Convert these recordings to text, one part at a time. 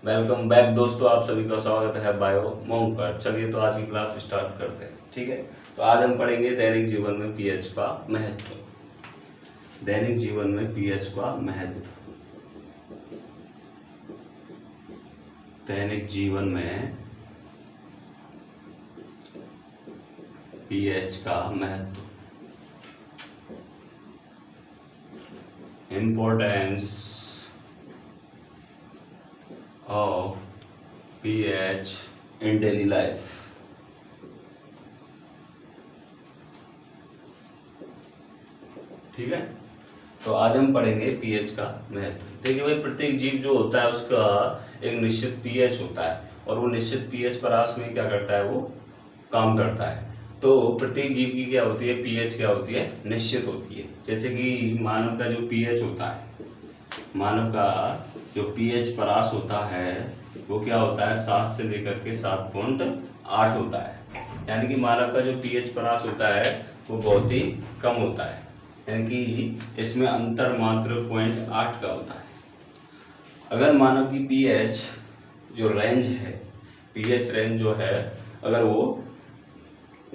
Welcome back दोस्तों, आप सभी का स्वागत है बायो मॉन्क पर। चलिए तो आज की क्लास स्टार्ट करते हैं। ठीक है, तो आज हम पढ़ेंगे दैनिक जीवन में पीएच का महत्व। दैनिक जीवन में पीएच का महत्व। दैनिक जीवन में पीएच का महत्व। Importance of pH in daily life। ठीक है, तो आज हम पढ़ेंगे पीएच का महत्व। देखिए भाई, प्रत्येक जीव जो होता है उसका एक निश्चित पीएच होता है और वो निश्चित पीएच परास में क्या करता है, वो काम करता है। तो प्रत्येक जीव की क्या होती है, पीएच क्या होती है, निश्चित होती है। जैसे कि मानव का जो पीएच होता है, मानव का जो पीएच परास होता है वो क्या होता है, 7 से लेकर के 7.8 होता है। यानी कि मानव का जो पीएच परास होता है वो बहुत ही कम होता है, यानी कि इसमें अंतर मात्र 0.8 का होता है। अगर मानव की पीएच जो रेंज है, पीएच रेंज जो है, अगर वो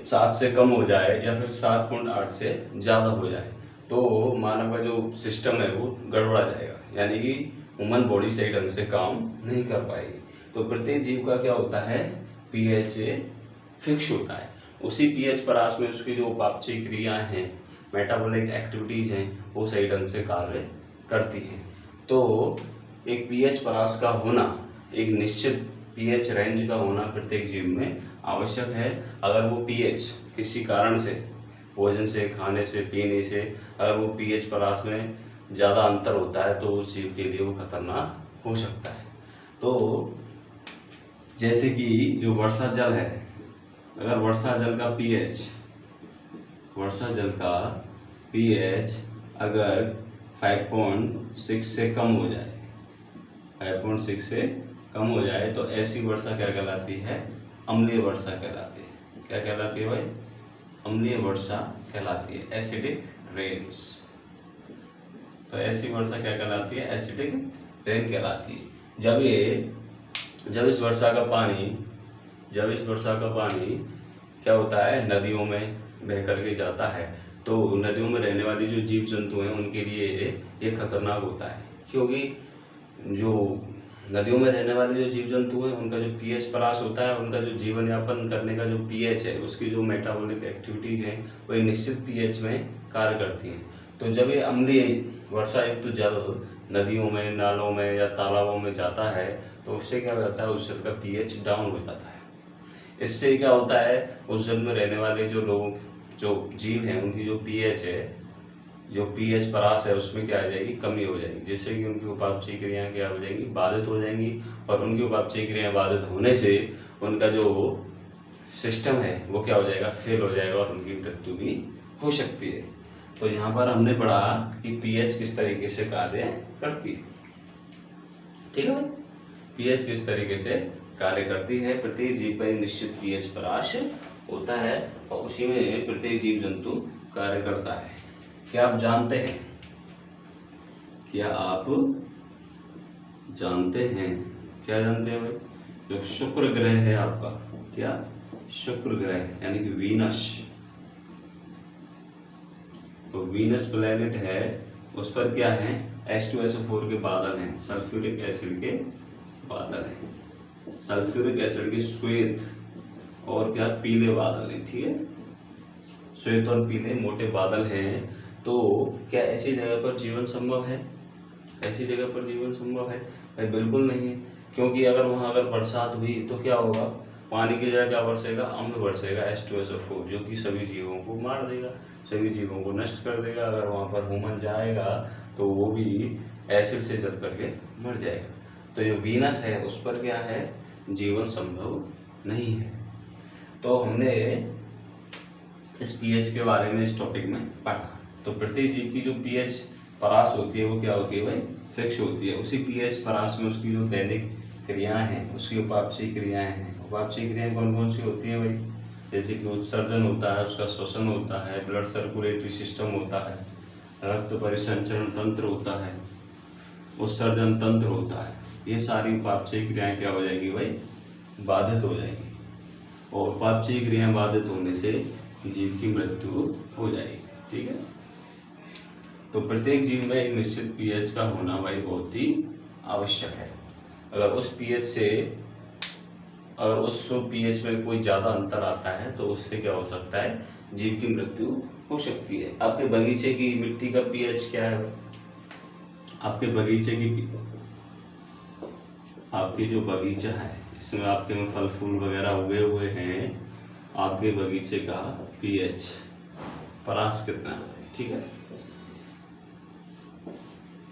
7 से कम हो जाए या फिर 7.8 से ज़्यादा हो जाए तो मानव का जो सिस्टम है वो गड़बड़ा जाएगा, यानी कि ह्यूमन बॉडी सही ढंग से काम नहीं कर पाएगी। तो प्रत्येक जीव का क्या होता है, पीएच फिक्स होता है। उसी पीएच परास में उसकी जो उपापचयी क्रियाएं हैं, मेटाबॉलिक एक्टिविटीज हैं, वो सही ढंग से कार्य करती हैं। तो एक पीएच परास का होना, एक निश्चित पीएच रेंज का होना प्रत्येक जीव में आवश्यक है। अगर वो पीएच किसी कारण से, भोजन से, खाने से, पीने से, अगर वो पीएच परास में ज़्यादा अंतर होता है तो उस जीव के लिए वो खतरनाक हो सकता है। तो जैसे कि जो वर्षा जल है, अगर वर्षा जल का पीएच अगर 5.6 से कम हो जाए, 5.6 से कम हो जाए तो ऐसी वर्षा क्या कहलाती है, अम्लीय वर्षा कहलाती है। क्या कहलाती है भाई, अम्लीय वर्षा कहलाती है, एसिडिक रेन्स। तो ऐसी वर्षा क्या कहलाती है, एसिडिक रेन कहलाती है। जब इस वर्षा का पानी क्या होता है, नदियों में बह करके जाता है, तो नदियों में रहने वाली जो जीव जंतु हैं उनके लिए ये खतरनाक होता है। क्योंकि जो नदियों में रहने वाले जो जीव जंतु हैं उनका जो पीएच परास होता है, उनका जो जीवन यापन करने का जो पीएच है, उसकी जो मेटाबॉलिक एक्टिविटीज हैं वो एक निश्चित पीएच में कार्य करती हैं। तो जब ये अम्लीय वर्षा युक्त जल नदियों में, नालों में या तालाबों में जाता है तो उससे क्या होता है, उस जल का पीएच डाउन हो जाता है। इससे क्या होता है, उस जल में रहने वाले जो लोग, जो जीव हैं, उनकी जो पीएच है, जो पीएच परास है, उसमें क्या आ जाएगी, कमी हो जाएगी। जिससे कि उनकी उपापचयी क्रियाएं क्या हो जाएंगी, बाधित हो जाएंगी। और उनकी उपापचयी क्रियाएं बाधित होने से उनका जो सिस्टम है वो क्या हो जाएगा, फेल हो जाएगा और उनकी मृत्यु भी हो सकती है। तो यहाँ पर हमने पढ़ा कि पीएच किस तरीके से कार्य करती है। ठीक है भाई, पीएच किस तरीके से कार्य करती है। प्रत्येक जीव का एक निश्चित पीएच परास होता है और उसी में प्रत्येक जीव जंतु कार्य करता है। क्या आप जानते हैं, क्या जानते हैं भाई, जो शुक्र ग्रह है आपका, क्या शुक्र ग्रह यानी कि वीनस, तो वीनस प्लेनेट है, उस पर क्या है, H2SO4 के बादल हैं, सल्फ्यूरिक एसिड के बादल हैं, सल्फ्यूरिक एसिड के श्वेत और क्या पीले बादल हैं। ठीक है, श्वेत और पीले मोटे बादल हैं। तो क्या ऐसी जगह पर जीवन संभव है, ऐसी जगह पर जीवन संभव है? भाई बिल्कुल नहीं है। क्योंकि अगर वहाँ अगर बरसात हुई तो क्या होगा, पानी की जगह क्या बरसेगा, अम्ल बरसेगा, H2SO4, जो कि सभी जीवों को मार देगा, सभी जीवों को नष्ट कर देगा। अगर वहाँ पर ह्यूमन जाएगा तो वो भी एसिड से जल करके मर जाएगा। तो जो वीनस है उस पर क्या है, जीवन संभव नहीं है। तो हमने इस पीएच के बारे में इस टॉपिक में पढ़ा। तो प्रत्येक जीव की जो पीएच परास होती है वो क्या होती है भाई, फिक्स होती है। उसी पीएच परास में उसकी जो दैनिक क्रियाएं हैं, उसकी उपापचयी क्रियाएं हैं। उपापचयी क्रियाएं कौन कौन सी होती है भाई, जैसे कि उत्सर्जन होता है, उसका श्वसन होता है, ब्लड सर्कुलेटरी सिस्टम होता है, रक्त परिसंचरण तंत्र होता है, उत्सर्जन तंत्र होता है, ये सारी उपापचयी क्रियाएं क्या हो जाएगी भाई, बाधित हो जाएगी। और उपापचयी क्रियाएं बाधित होने से जीव की मृत्यु हो जाएगी। ठीक है, तो प्रत्येक जीव में एक निश्चित पीएच का होना भाई बहुत ही आवश्यक है। अगर उस पीएच में कोई ज़्यादा अंतर आता है तो उससे क्या हो सकता है, जीव की मृत्यु हो सकती है। आपके बगीचे की मिट्टी का पीएच क्या है? आपके बगीचे की, आपके जो बगीचा है इसमें आपके में फल फूल वगैरह उगे हुए हैं, आपके बगीचे का पीएच परास कितना है? ठीक है,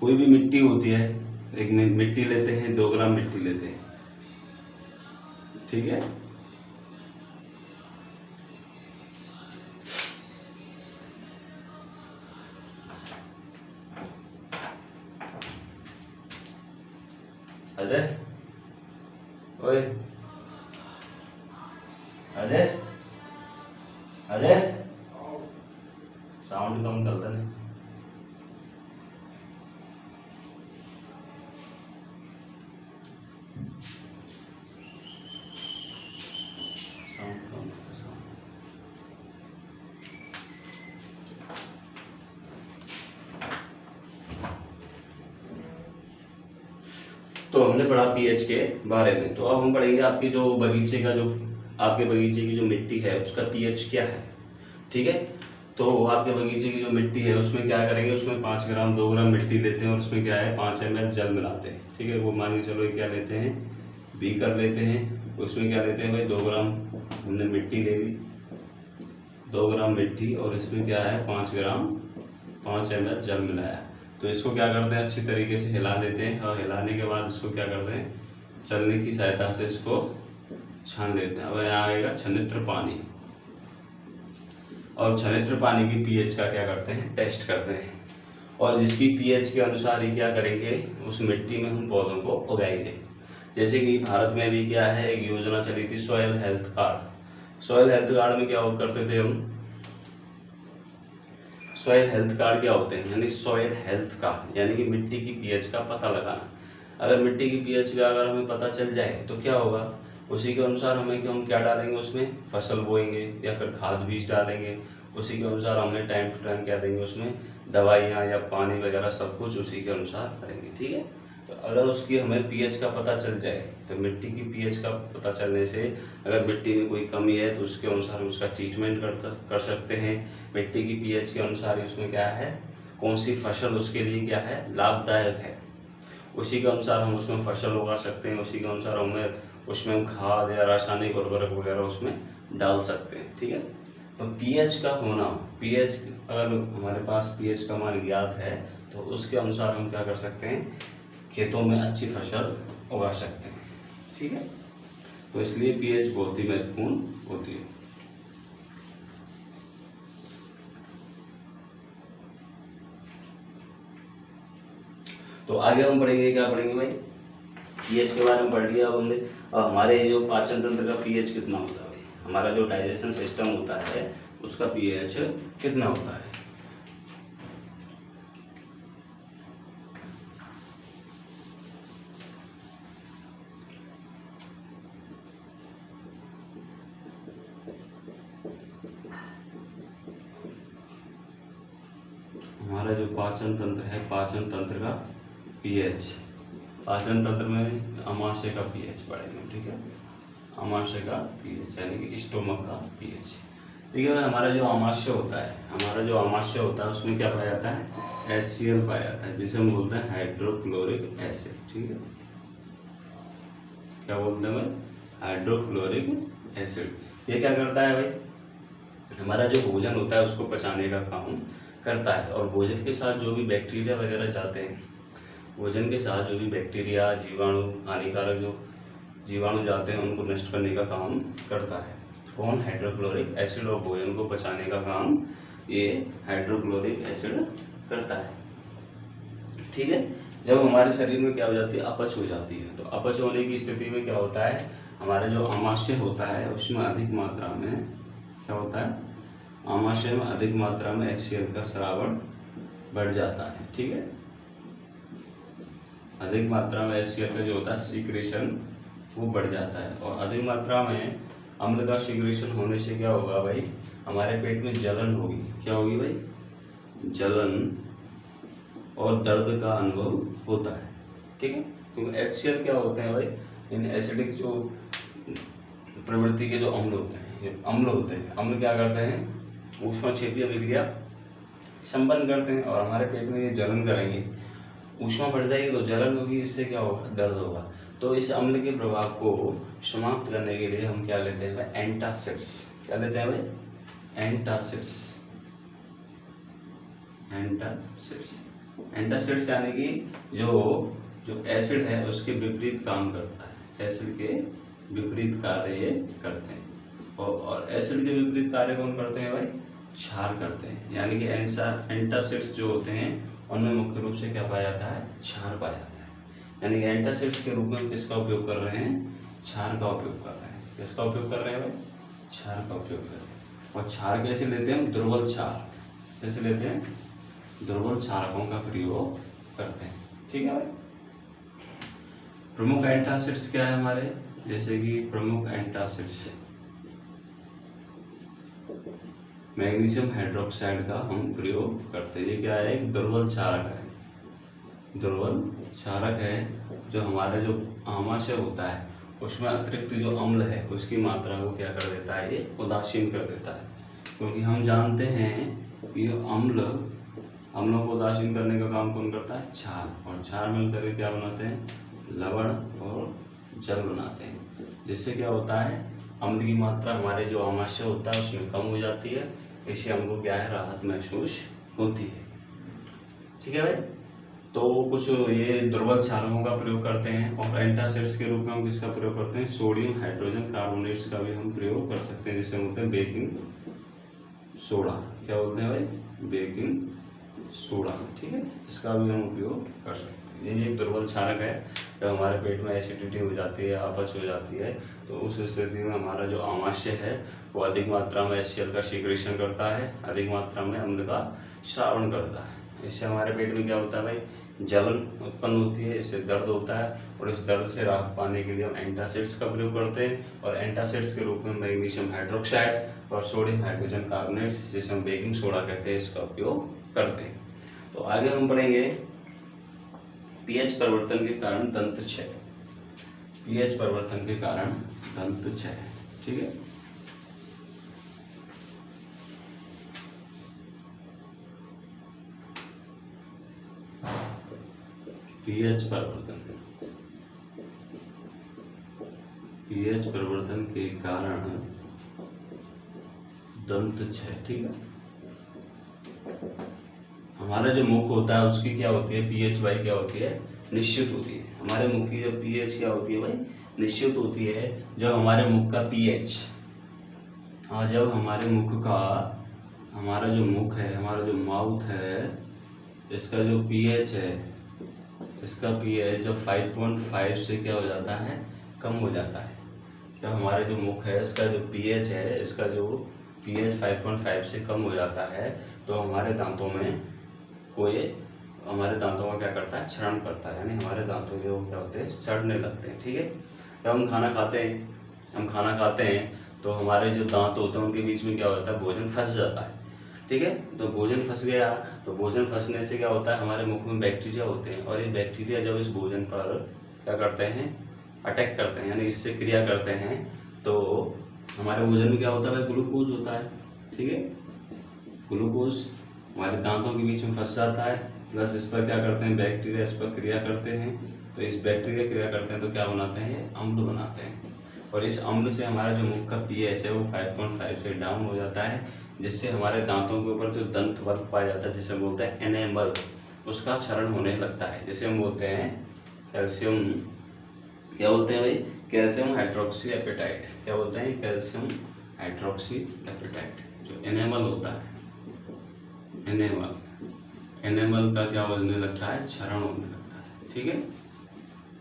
कोई भी मिट्टी होती है, एक मिट्टी लेते हैं, 2 ग्राम मिट्टी लेते हैं। ठीक है, अजय, ओए अजय, अजय साउंड कम कर देना। तो हमने पढ़ा पीएच के बारे में। तो अब हम पढ़ेंगे आपके जो बगीचे का, जो आपके बगीचे की जो मिट्टी है उसका पीएच क्या है। ठीक है, तो आपके बगीचे की जो मिट्टी है उसमें क्या करेंगे, उसमें 5 ग्राम 2 ग्राम मिट्टी लेते हैं और उसमें क्या है 5 ml जल मिलाते हैं। ठीक है, वो मान के चलो क्या लेते हैं, बीकर लेते हैं, उसमें क्या लेते हैं भाई 2 ग्राम हमने मिट्टी ले ली, 2 ग्राम मिट्टी, और इसमें क्या है 5 ml जल मिलाया। तो इसको क्या करते हैं, अच्छी तरीके से हिला देते हैं, और हिलाने के बाद इसको क्या करते हैं, चलने की सहायता से इसको छान लेते हैं। अब यहाँ आएगा छनित्र पानी, और छनित्र पानी की पीएच का क्या करते हैं, टेस्ट करते हैं, और जिसकी पीएच के अनुसार ही क्या करेंगे, उस मिट्टी में हम पौधों को उगाएंगे। जैसे कि भारत में भी क्या है, एक योजना चली थी soil health card. Soil health card में क्या करते थे हम, सॉइल हेल्थ कार्ड क्या होते हैं, यानी सॉइल हेल्थ कार्ड यानी कि मिट्टी की पीएच का पता लगाना। अगर मिट्टी की पीएच का अगर हमें पता चल जाए तो क्या होगा, उसी के अनुसार हमें हम क्या डालेंगे, उसमें फसल बोएंगे या फिर खाद बीज डालेंगे। उसी के अनुसार हमें टाइम टू टाइम क्या देंगे, उसमें दवाइयाँ या पानी वगैरह सब कुछ उसी के अनुसार करेंगे। ठीक है, तो अगर उसकी हमें पीएच का पता चल जाए, तो मिट्टी की पीएच का पता चलने से अगर मिट्टी में कोई कमी है तो उसके अनुसार उसका ट्रीटमेंट कर सकते हैं। मिट्टी की पीएच के अनुसार उसमें क्या है, कौन सी फसल उसके लिए क्या है लाभदायक है, उसी के अनुसार हम उसमें फसल उगा सकते हैं। उसी के अनुसार उसमें खाद या रासायनिक उर्वरक वगैरह उसमें डाल सकते हैं। ठीक है, तो पीएच का होना, पीएच अगर हमारे पास पीएच का मान ज्ञात है तो उसके अनुसार हम क्या कर सकते हैं, खेतों में अच्छी फसल उगा सकते हैं। ठीक है, तो इसलिए पीएच बहुत ही महत्वपूर्ण होती है। तो आगे हम पढ़ेंगे, क्या पढ़ेंगे भाई, पीएच के बारे में पढ़ लिया अब हमने। और हमारे जो पाचन तंत्र का पीएच कितना होता है भाई, हमारा जो डाइजेशन सिस्टम होता है उसका पीएच कितना होता है। हमारा जो पाचन तंत्र है, पाचन तंत्र का पीएच, पाचन तंत्र में आमाशय का पीएच पढ़ेंगे। ठीक है, आमाशय का पीएच यानी कि स्टोमक का पीएच। ठीक है, हमारा जो आमाशय होता है, हमारा जो आमाशय होता है उसमें क्या पाया जाता है, HCl पाया जाता है, जिसे हम बोलते हैं हाइड्रोक्लोरिक एसिड। ठीक है, क्या बोलते हैं भाई, हाइड्रोक्लोरिक एसिड। ये क्या करता है भाई, हमारा जो भोजन होता है उसको पचाने का काम करता है, और भोजन के साथ जो भी बैक्टीरिया वगैरह जाते हैं, भोजन के साथ जो भी बैक्टीरिया, जीवाणु, हानिकारक जो जीवाणु जाते हैं उनको नष्ट करने का काम करता है कौन, हाइड्रोक्लोरिक एसिड। और भोजन को पचाने का काम ये हाइड्रोक्लोरिक एसिड करता है। ठीक है, जब हमारे शरीर में क्या हो जाती है, अपच हो जाती है, तो अपच होने की स्थिति में क्या होता है, हमारा जो आमाशय होता है उसमें अधिक मात्रा में क्या होता है, आमाशय में अधिक मात्रा में HCl का स्रावण बढ़ जाता है। ठीक है, अधिक मात्रा में HCl का जो होता है सीक्रेशन वो बढ़ जाता है। और अधिक मात्रा में अम्ल का सीक्रेशन होने से क्या होगा भाई, हमारे पेट में जलन होगी। क्या होगी भाई, जलन और दर्द का अनुभव होता है। ठीक है, क्योंकि HCl क्या होते हैं भाई, इन एसिडिक जो प्रवृत्ति के जो अम्ल होते हैं, अम्ल क्या करते हैं, ऊष्माक्षेपीय अभिक्रिया संपन्न करते हैं और हमारे पेट में ये जलन करेंगे। ऊष्मा बढ़ जाएगी तो जलन होगी, इससे क्या होगा, दर्द होगा। तो इस अम्ल के प्रभाव को समाप्त करने के लिए हम क्या लेते हैं भाई, एंटासिड्स। क्या लेते हैं भाई, एंटासिड्स। एंटासिड्स यानी कि जो एसिड है उसके विपरीत काम करता है, एसिड के विपरीत कार्य करते हैं। और एसिड के विपरीत कार्य कौन करते हैं भाई, क्षार करते हैं। यानी कि एंटासिड्स जो होते हैं उनमें मुख्य रूप से क्या पाया जाता है, क्षार पाया जाता है। यानी कि एंटासिड्स के रूप में किसका उपयोग कर रहे हैं, क्षार का उपयोग कर रहे हैं। किसका उपयोग कर रहे हैं भाई, क्षार का उपयोग कर रहे हैं। और क्षार कैसे लेते हैं, दुर्बल क्षार। कैसे लेते हैं, दुर्बल क्षारकों का प्रयोग करते हैं। ठीक है भाई। प्रमुख एंटासिड्स क्या है हमारे, जैसे कि प्रमुख एंटासिड्स मैग्नीशियम हाइड्रोक्साइड का हम प्रयोग करते हैं। ये क्या है, एक दुर्बल क्षारक है। दुर्बल क्षारक है जो हमारे जो आमाशय होता है उसमें अतिरिक्त जो अम्ल है उसकी मात्रा को क्या कर देता है, ये उदासीन कर देता है। क्योंकि हम जानते हैं कि अम्लों को उदासीन करने का काम कौन करता है, क्षार। और क्षार मिलकर क्या बनाते हैं, लवण और जल बनाते हैं। जिससे क्या होता है, अम्ल की मात्रा हमारे जो आमाशय होता है उसमें कम हो जाती है। इससे हमको क्या है, राहत महसूस होती है। ठीक है भाई। तो कुछ ये दुर्बल क्षारकों का प्रयोग करते हैं। और एंटासिड्स के रूप में हम किसका प्रयोग करते हैं, सोडियम हाइड्रोजन कार्बोनेट्स का भी हम प्रयोग कर सकते हैं, जिसे बोलते हैं बेकिंग सोडा। क्या बोलते हैं भाई, बेकिंग सोडा। ठीक है, इसका भी हम उपयोग कर सकते हैं। ये एक दुर्बल क्षारक है। जब हमारे पेट में एसिडिटी हो जाती है, अपच हो जाती है, तो उस स्थिति में हमारा जो आमाशय है वो अधिक मात्रा में HCl का सीक्रेशन करता है, अधिक मात्रा में अम्ल का श्रावण करता है। इससे हमारे पेट में क्या होता है भाई, जलन उत्पन्न होती है, इससे दर्द होता है। और इस दर्द से राहत पाने के लिए हम एंटासिड्स का प्रयोग करते हैं। और एंटासिड्स के रूप में मैग्नीशियम हाइड्रोक्साइड और सोडियम हाइड्रोजन कार्बोनेट्स, जिसे हम बेकिंग सोडा कहते हैं, इसका उपयोग करते हैं। तो आगे हम पढ़ेंगे pH परिवर्तन के कारण दंत क्षय। pH परिवर्तन के कारण दंत क्षय। ठीक है, pH परिवर्तन के कारण दंत क्षय। ठीक है, हमारा जो मुख होता है उसकी क्या होती है, pH भाई क्या होती है, निश्चित होती है। हमारे मुख की जो pH क्या होती है भाई, निश्चित होती है। जब हमारे मुख का pH, जब हमारे मुख का, हमारा जो मुख है, हमारा जो माउथ है, इसका जो pH है, इसका pH जब 5.5 से क्या हो जाता है, कम हो जाता है। जब हमारे जो मुख है इसका जो pH है, इसका जो pH 5.5 से कम हो जाता है, तो हमारे दांतों का क्या करता है, क्षरण करता है। यानी हमारे दांतों के क्या होते हैं, सड़ने लगते हैं। ठीक है, जब हम खाना खाते हैं तो हमारे जो दांत होते हैं उनके बीच में क्या होता है, भोजन फंस जाता है। ठीक है, तो भोजन फंस गया, तो भोजन फंसने से क्या होता है, हमारे मुख में बैक्टीरिया होते हैं। और ये बैक्टीरिया जब इस भोजन पर क्या करते हैं, अटैक करते हैं, यानी इससे क्रिया करते हैं, तो हमारे भोजन में क्या होता है, ग्लूकोज होता है। ठीक है, ग्लूकोज हमारे दांतों के बीच में फंस जाता है। प्लस इस पर क्या करते हैं, बैक्टीरिया इस पर क्रिया करते हैं। तो इस बैक्टीरिया क्रिया करते हैं तो क्या बनाते हैं, अम्ल बनाते हैं। और इस अम्ल से हमारा जो मुख का pH है वो 5.5 से डाउन हो जाता है, जिससे हमारे दांतों के ऊपर जो दंत वर्ग पाया जाता है, जिसे हम बोलते हैं एनेमल, उसका क्षरण होने लगता है। जिसे हम बोलते हैं कैल्शियम, क्या बोलते हैं भाई, कैल्शियम हाइड्रोक्सी एपेटाइट। क्या बोलते हैं, कैल्शियम हाइड्रोक्सी एपेटाइट। जो एनेमल होता है, एनेमल का क्या होने लगता है, क्षरण होने लगता है। ठीक है,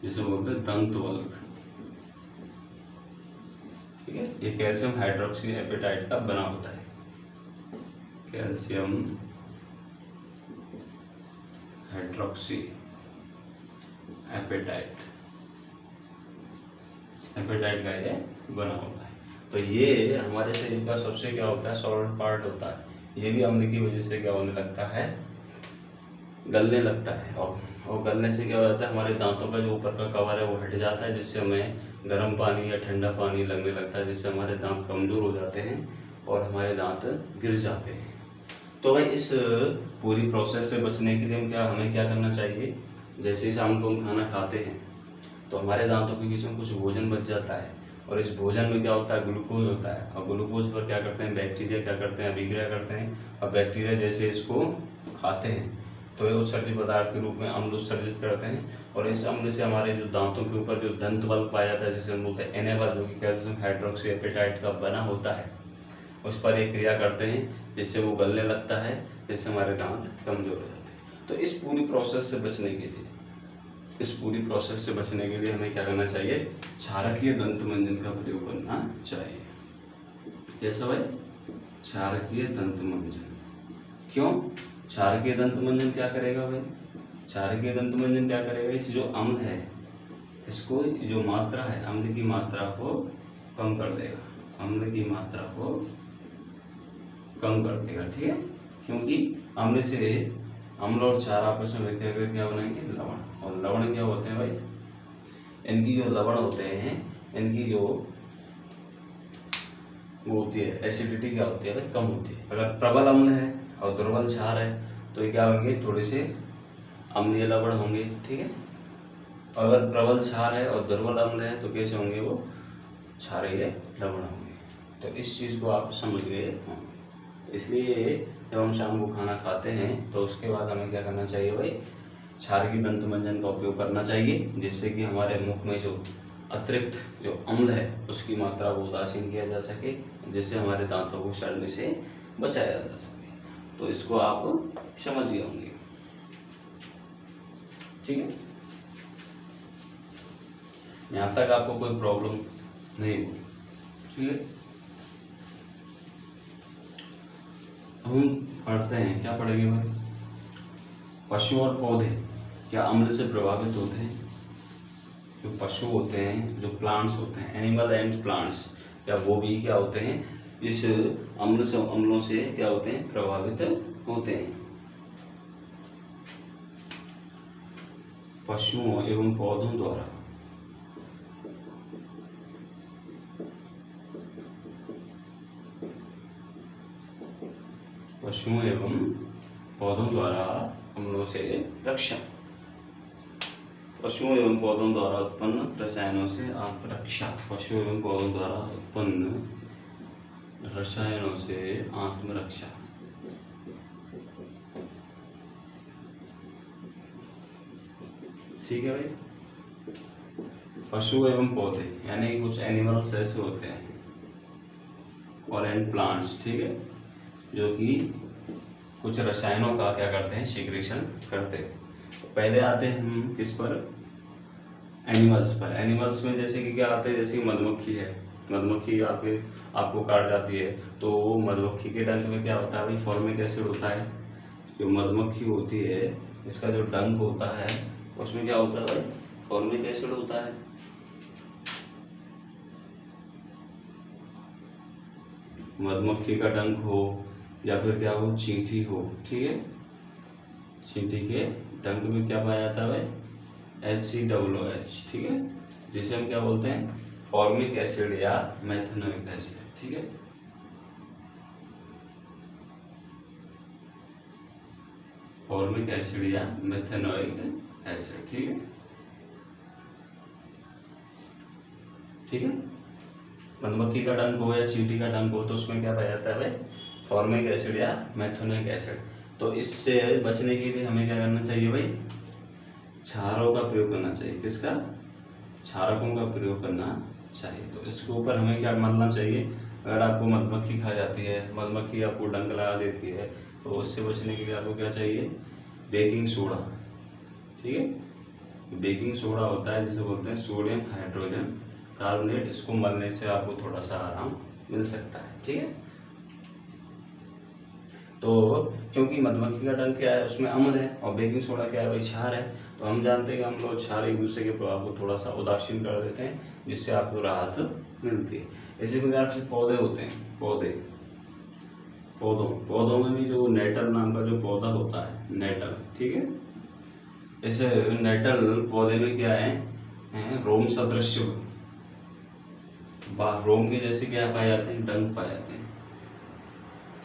जिसे बोलते हैं दंत वल्क। ठीक है, ये कैल्शियम हाइड्रोक्सी एपेटाइट का बना होता है। कैल्शियम एपेटाइट का ये बना होता है। तो ये हमारे शरीर का सबसे क्या होता है, सॉलिड पार्ट होता है। ये भी अम्ल की वजह से क्या होने लगता है, गलने लगता है। और गलने से क्या हो जाता है, हमारे दांतों का जो ऊपर का कवर है वो हट जाता है, जिससे हमें गर्म पानी या ठंडा पानी लगने लगता है, जिससे हमारे दांत कमज़ोर हो जाते हैं और हमारे दांत गिर जाते हैं। तो भाई इस पूरी प्रोसेस से बचने के लिए हमें क्या करना चाहिए, जैसे ही शाम को हम खाना खाते हैं तो हमारे दांतों के बीच में कुछ भोजन बच जाता है, और इस भोजन में क्या होता है, ग्लूकोज होता है। और ग्लूकोज पर क्या करते हैं, बैक्टीरिया क्या करते हैं, अभिक्रिया करते हैं। और बैक्टीरिया जैसे इसको खाते हैं तो ये उत्सर्जित पदार्थ के रूप में अम्ल उत्सर्जित करते हैं, और इस अम्ल से हमारे जो दांतों के ऊपर जो दंत बल पाया जाता है, जिसे हम बोलते हैं एनेमल, जो कि कैल्शियम हाइड्रोक्सी एपेटाइट का बना होता है, उस पर एक क्रिया करते हैं, जिससे वो गलने लगता है, जिससे हमारे दांत कमजोर हो जाते हैं। तो इस पूरी प्रोसेस से बचने के लिए हमें क्या करना चाहिए, क्षारकीय दंत मंजन का प्रयोग करना चाहिए। जैसा भाई क्षारकीय दंत मंजन। क्यों क्षारकीय दंत मंजन क्या करेगा भाई, क्षारकीय दंत मंजन क्या करेगा, इस जो अम्ल है, इसको जो मात्रा है, अम्ल की मात्रा को कम कर देगा, अम्ल की मात्रा को कम कर देगा। ठीक है, क्योंकि अम्ल और क्षार आपस में मिलकर क्या बनाएंगे, लवण। और लवण क्या होते हैं भाई, इनकी जो लवण होते हैं, इनकी जो वो होती है एसिडिटी क्या होती है भाई, कम होती है। अगर प्रबल अम्ल है और दुर्बल क्षार है तो ये क्या होंगे, थोड़े से अम्लीय लवण होंगे। ठीक है, अगर प्रबल क्षार है और दुर्बल अम्ल है तो कैसे होंगे, वो क्षारीय लवण होंगे। तो इस चीज़ को आप समझ गए होंगे। इसलिए जब हम शाम को खाना खाते हैं तो उसके बाद हमें क्या करना चाहिए भाई, क्षारकीय दंत मंजन का उपयोग करना चाहिए, जिससे कि हमारे मुख में जो अतिरिक्त जो अम्ल है उसकी मात्रा को उदासीन किया जा सके, जिससे हमारे दांतों को सड़ने से बचाया जा सके। तो इसको आप समझ गए होंगे। ठीक है, यहाँ तक आपको कोई प्रॉब्लम नहीं हुई। ठीक है, हम पढ़ते हैं, क्या पढ़ेंगे भाई, पशु और पौधे क्या अम्ल से प्रभावित होते हैं। जो पशु होते हैं, जो प्लांट्स होते हैं, एनिमल एंड प्लांट्स, क्या वो भी क्या होते हैं, इस अम्लों से क्या होते हैं, प्रभावित होते हैं। पशुओं एवं पौधों द्वारा अम्लों से रक्षा, पशुओं एवं पौधों द्वारा उत्पन्न रसायनों से आत्मरक्षा, पशुओं एवं पौधों द्वारा उत्पन्न रसायनों से आत्मरक्षा। ठीक है भाई, पशु एवं पौधे यानी कुछ एनिमल्स ऐसे होते हैं और एंड प्लांट्स, ठीक है, जो कि कुछ रसायनों का क्या करते हैं, सीक्रेशन करते हैं। पहले आते हैं हम किस पर, एनिमल्स पर। एनिमल्स में जैसे कि क्या आते हैं, जैसे कि मधुमक्खी है, मधुमक्खी आपको काट जाती है तो मधुमक्खी के डंक में क्या होता है भाई, फॉर्मिक एसिड होता है। जो मधुमक्खी होती है, इसका जो डंक होता है उसमें क्या होता है भाई, फॉर्मिक एसिड होता है। मधुमक्खी का डंक हो या फिर क्या हो, चींटी हो, ठीक है, चींटी के डंक में क्या पाया जाता है भाई, HCOOH, ठीक है, जिसे हम क्या बोलते हैं, फॉर्मिक एसिड या मेथनोइक एसिड। ठीक है, फॉर्मिक एसिड या मेथनोइक एसिड। ठीक है, ठीक है, मधुमक्खी का डंक हो या चींटी का डंक हो तो उसमें क्या पाया जाता है भाई, फॉर्मिक एसिड या मेथनोइक एसिड। तो इससे बचने के लिए हमें क्या करना चाहिए भाई, क्षारों का प्रयोग करना चाहिए। किसका, क्षारकों का प्रयोग करना चाहिए। तो इसके ऊपर हमें क्या मानना चाहिए, अगर आपको मधुमक्खी खा जाती है, मधुमक्खी आपको डंक लगा देती है, तो उससे बचने के लिए आपको क्या चाहिए, बेकिंग सोडा। ठीक है, बेकिंग सोडा होता है जिसे बोलते हैं सोडियम हाइड्रोजन कार्बोनेट। इसको मलने से आपको थोड़ा सा आराम मिल सकता है। ठीक है, तो क्योंकि मधुमक्खी का डंक क्या है, उसमें अम्ल है, और बेकिंग सोडा क्या है भाई, क्षार है, तो हम जानते हैं कि हम लोग क्षार एक दूसरे के प्रभाव को थोड़ा सा उदासीन कर देते हैं, जिससे आपको राहत मिलती है। इसी प्रकार से पौधे होते हैं, पौधों में भी जो नेटल नाम का जो पौधा होता है, नेटल, ठीक है, ऐसे नेटल पौधे में क्या है, रोम सदृश, रोम के जैसे क्या पाए जाते हैं, डंक पाए जाते हैं,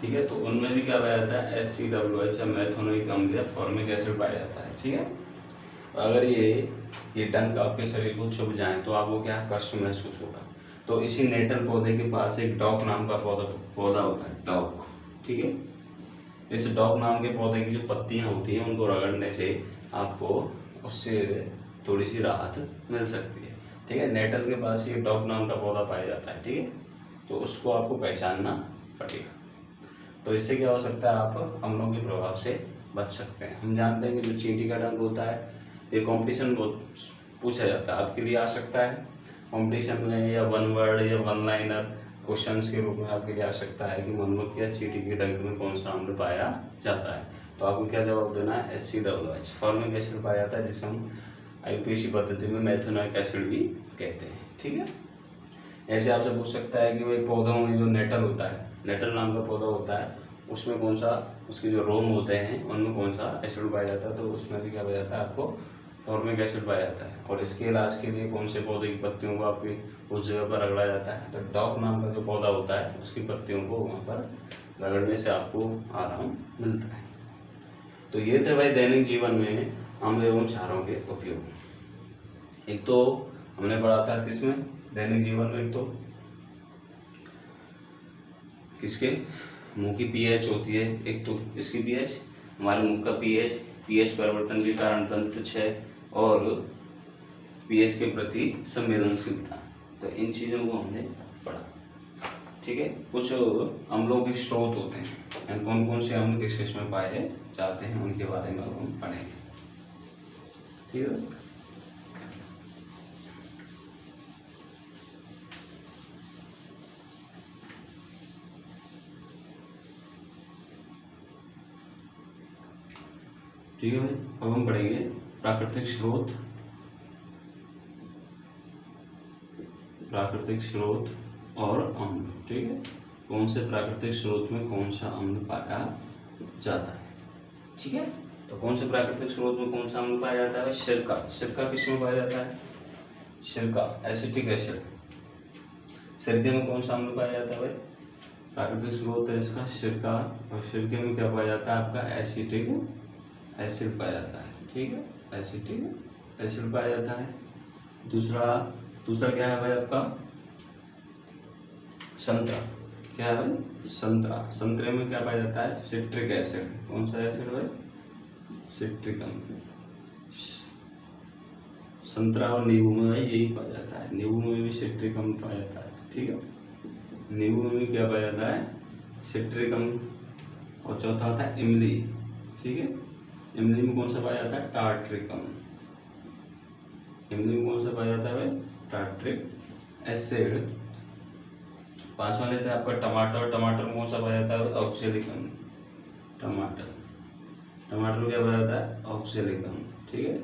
ठीक है। तो उनमें भी क्या पाया जाता है, HCWH या मैथोनिक अम्ल या फॉर्मिक एसिड पाया जाता है, ठीक है। अगर ये डंक आपके शरीर को चुभ जाए तो आपको क्या कष्ट महसूस होगा। तो इसी नेटल पौधे के पास एक डॉक नाम का पौधा होता है, डॉक, ठीक है। इस डॉक नाम के पौधे की जो पत्तियां होती हैं उनको रगड़ने से आपको उससे थोड़ी सी राहत मिल सकती है, ठीक है। नेटल के पास ये डॉक नाम का पौधा पाया जाता है, ठीक है। तो उसको आपको पहचानना पड़ेगा। तो इससे क्या हो सकता है, आप अम्लों के प्रभाव से बच सकते हैं। हम जानते हैं कि जो चींटी का डंक होता है, ये कॉम्पिटिशन पूछा जाता है, आपके लिए आ सकता है कॉम्पिटिशन में, या वन वर्ड या वन लाइनर क्वेश्चंस के रूप में आपके लिए आ सकता है कि मधुमक्खी या चींटी के डंक में कौन सा अम्ल पाया जाता है। तो आपको क्या जवाब देना है, HCWH, फॉर्मिक एसिड पाया जाता है, जिसे हम IUPAC पद्धति में मैथोनिक एसिड भी कहते हैं, ठीक है। ऐसे आपसे पूछ सकता है कि भाई पौधों में जो नेटल होता है, नेटल नाम का पौधा होता है, उसमें कौन सा, उसके जो रोम होते हैं उनमें कौन सा एसिड पाया जाता है। तो उसमें भी क्या पाया जाता है, आपको फॉर्मिक एसिड पाया जाता है। और इसके इलाज के लिए कौन से पौधे की पत्तियों को आपकी उस जगह पर रगड़ा जाता है, तो डॉक नाम का जो पौधा होता है उसकी पत्तियों को वहाँ पर रगड़ने से आपको आराम मिलता है। तो ये थे भाई दैनिक जीवन में अम्ल एवं क्षारों के उपयोग। एक तो हमने पढ़ा था किसमें, दैनिक जीवन में, एक तो किसके मुंह की pH होती है, एक तो इसकी pH, हमारे मुंह का pH परिवर्तन के कारण दंत क्षय और pH के प्रति संवेदनशीलता। तो इन चीज़ों को हमने पढ़ा, ठीक है। कुछ अम्लों के स्रोत होते हैं, कौन कौन से अम्ल किस किस में पाए जाते हैं, उनके बारे में हम पढ़ेंगे, ठीक है। ठीक है भाई, अब हम पढ़ेंगे प्राकृतिक स्रोत और अम्ल, ठीक है। कौन से प्राकृतिक स्रोत में कौन सा अम्ल पाया जाता है, ठीक है। तो कौन से प्राकृतिक स्रोत में कौन सा अम्ल पाया जाता है, सिरका किसमें पाया जाता है, सिरका, एसिटिक एसिड, सिरके में कौन सा अम्ल पाया जाता है भाई, प्राकृतिक स्रोत है इसका सिरका, और सिरके में क्या पाया जाता है, आपका एसिटिक एसिड पाया जाता है, ठीक है, एसिटिक एसिड पाया जाता है। दूसरा क्या है भाई आपका, संतरा, क्या है भाई, संतरे में क्या पाया जाता है, सिट्रिक एसिड, कौन सा एसिड भाई, सिट्रिक अम्ल। संतरा और नींबू में भाई यही पाया जाता है, नींबू में भी सिट्रिक अम्ल पाया जाता है, ठीक है। नींबू में भी क्या पाया जाता है, सिट्रिक अम्ल। और चौथा होता है इमली, ठीक है। इमली में कौन सा पाया जाता है, टार्ट्रिक अम्ल। इमली में कौन सा पाया जाता है भाई, टार्ट्रिक एसिड। पांचवा लेते हैं आपका टमाटर में कौन सा पाया जाता है, ऑक्सैलिक अम्ल। टमाटर में क्या पाया जाता है, ऑक्सैलिक अम्ल, ठीक है।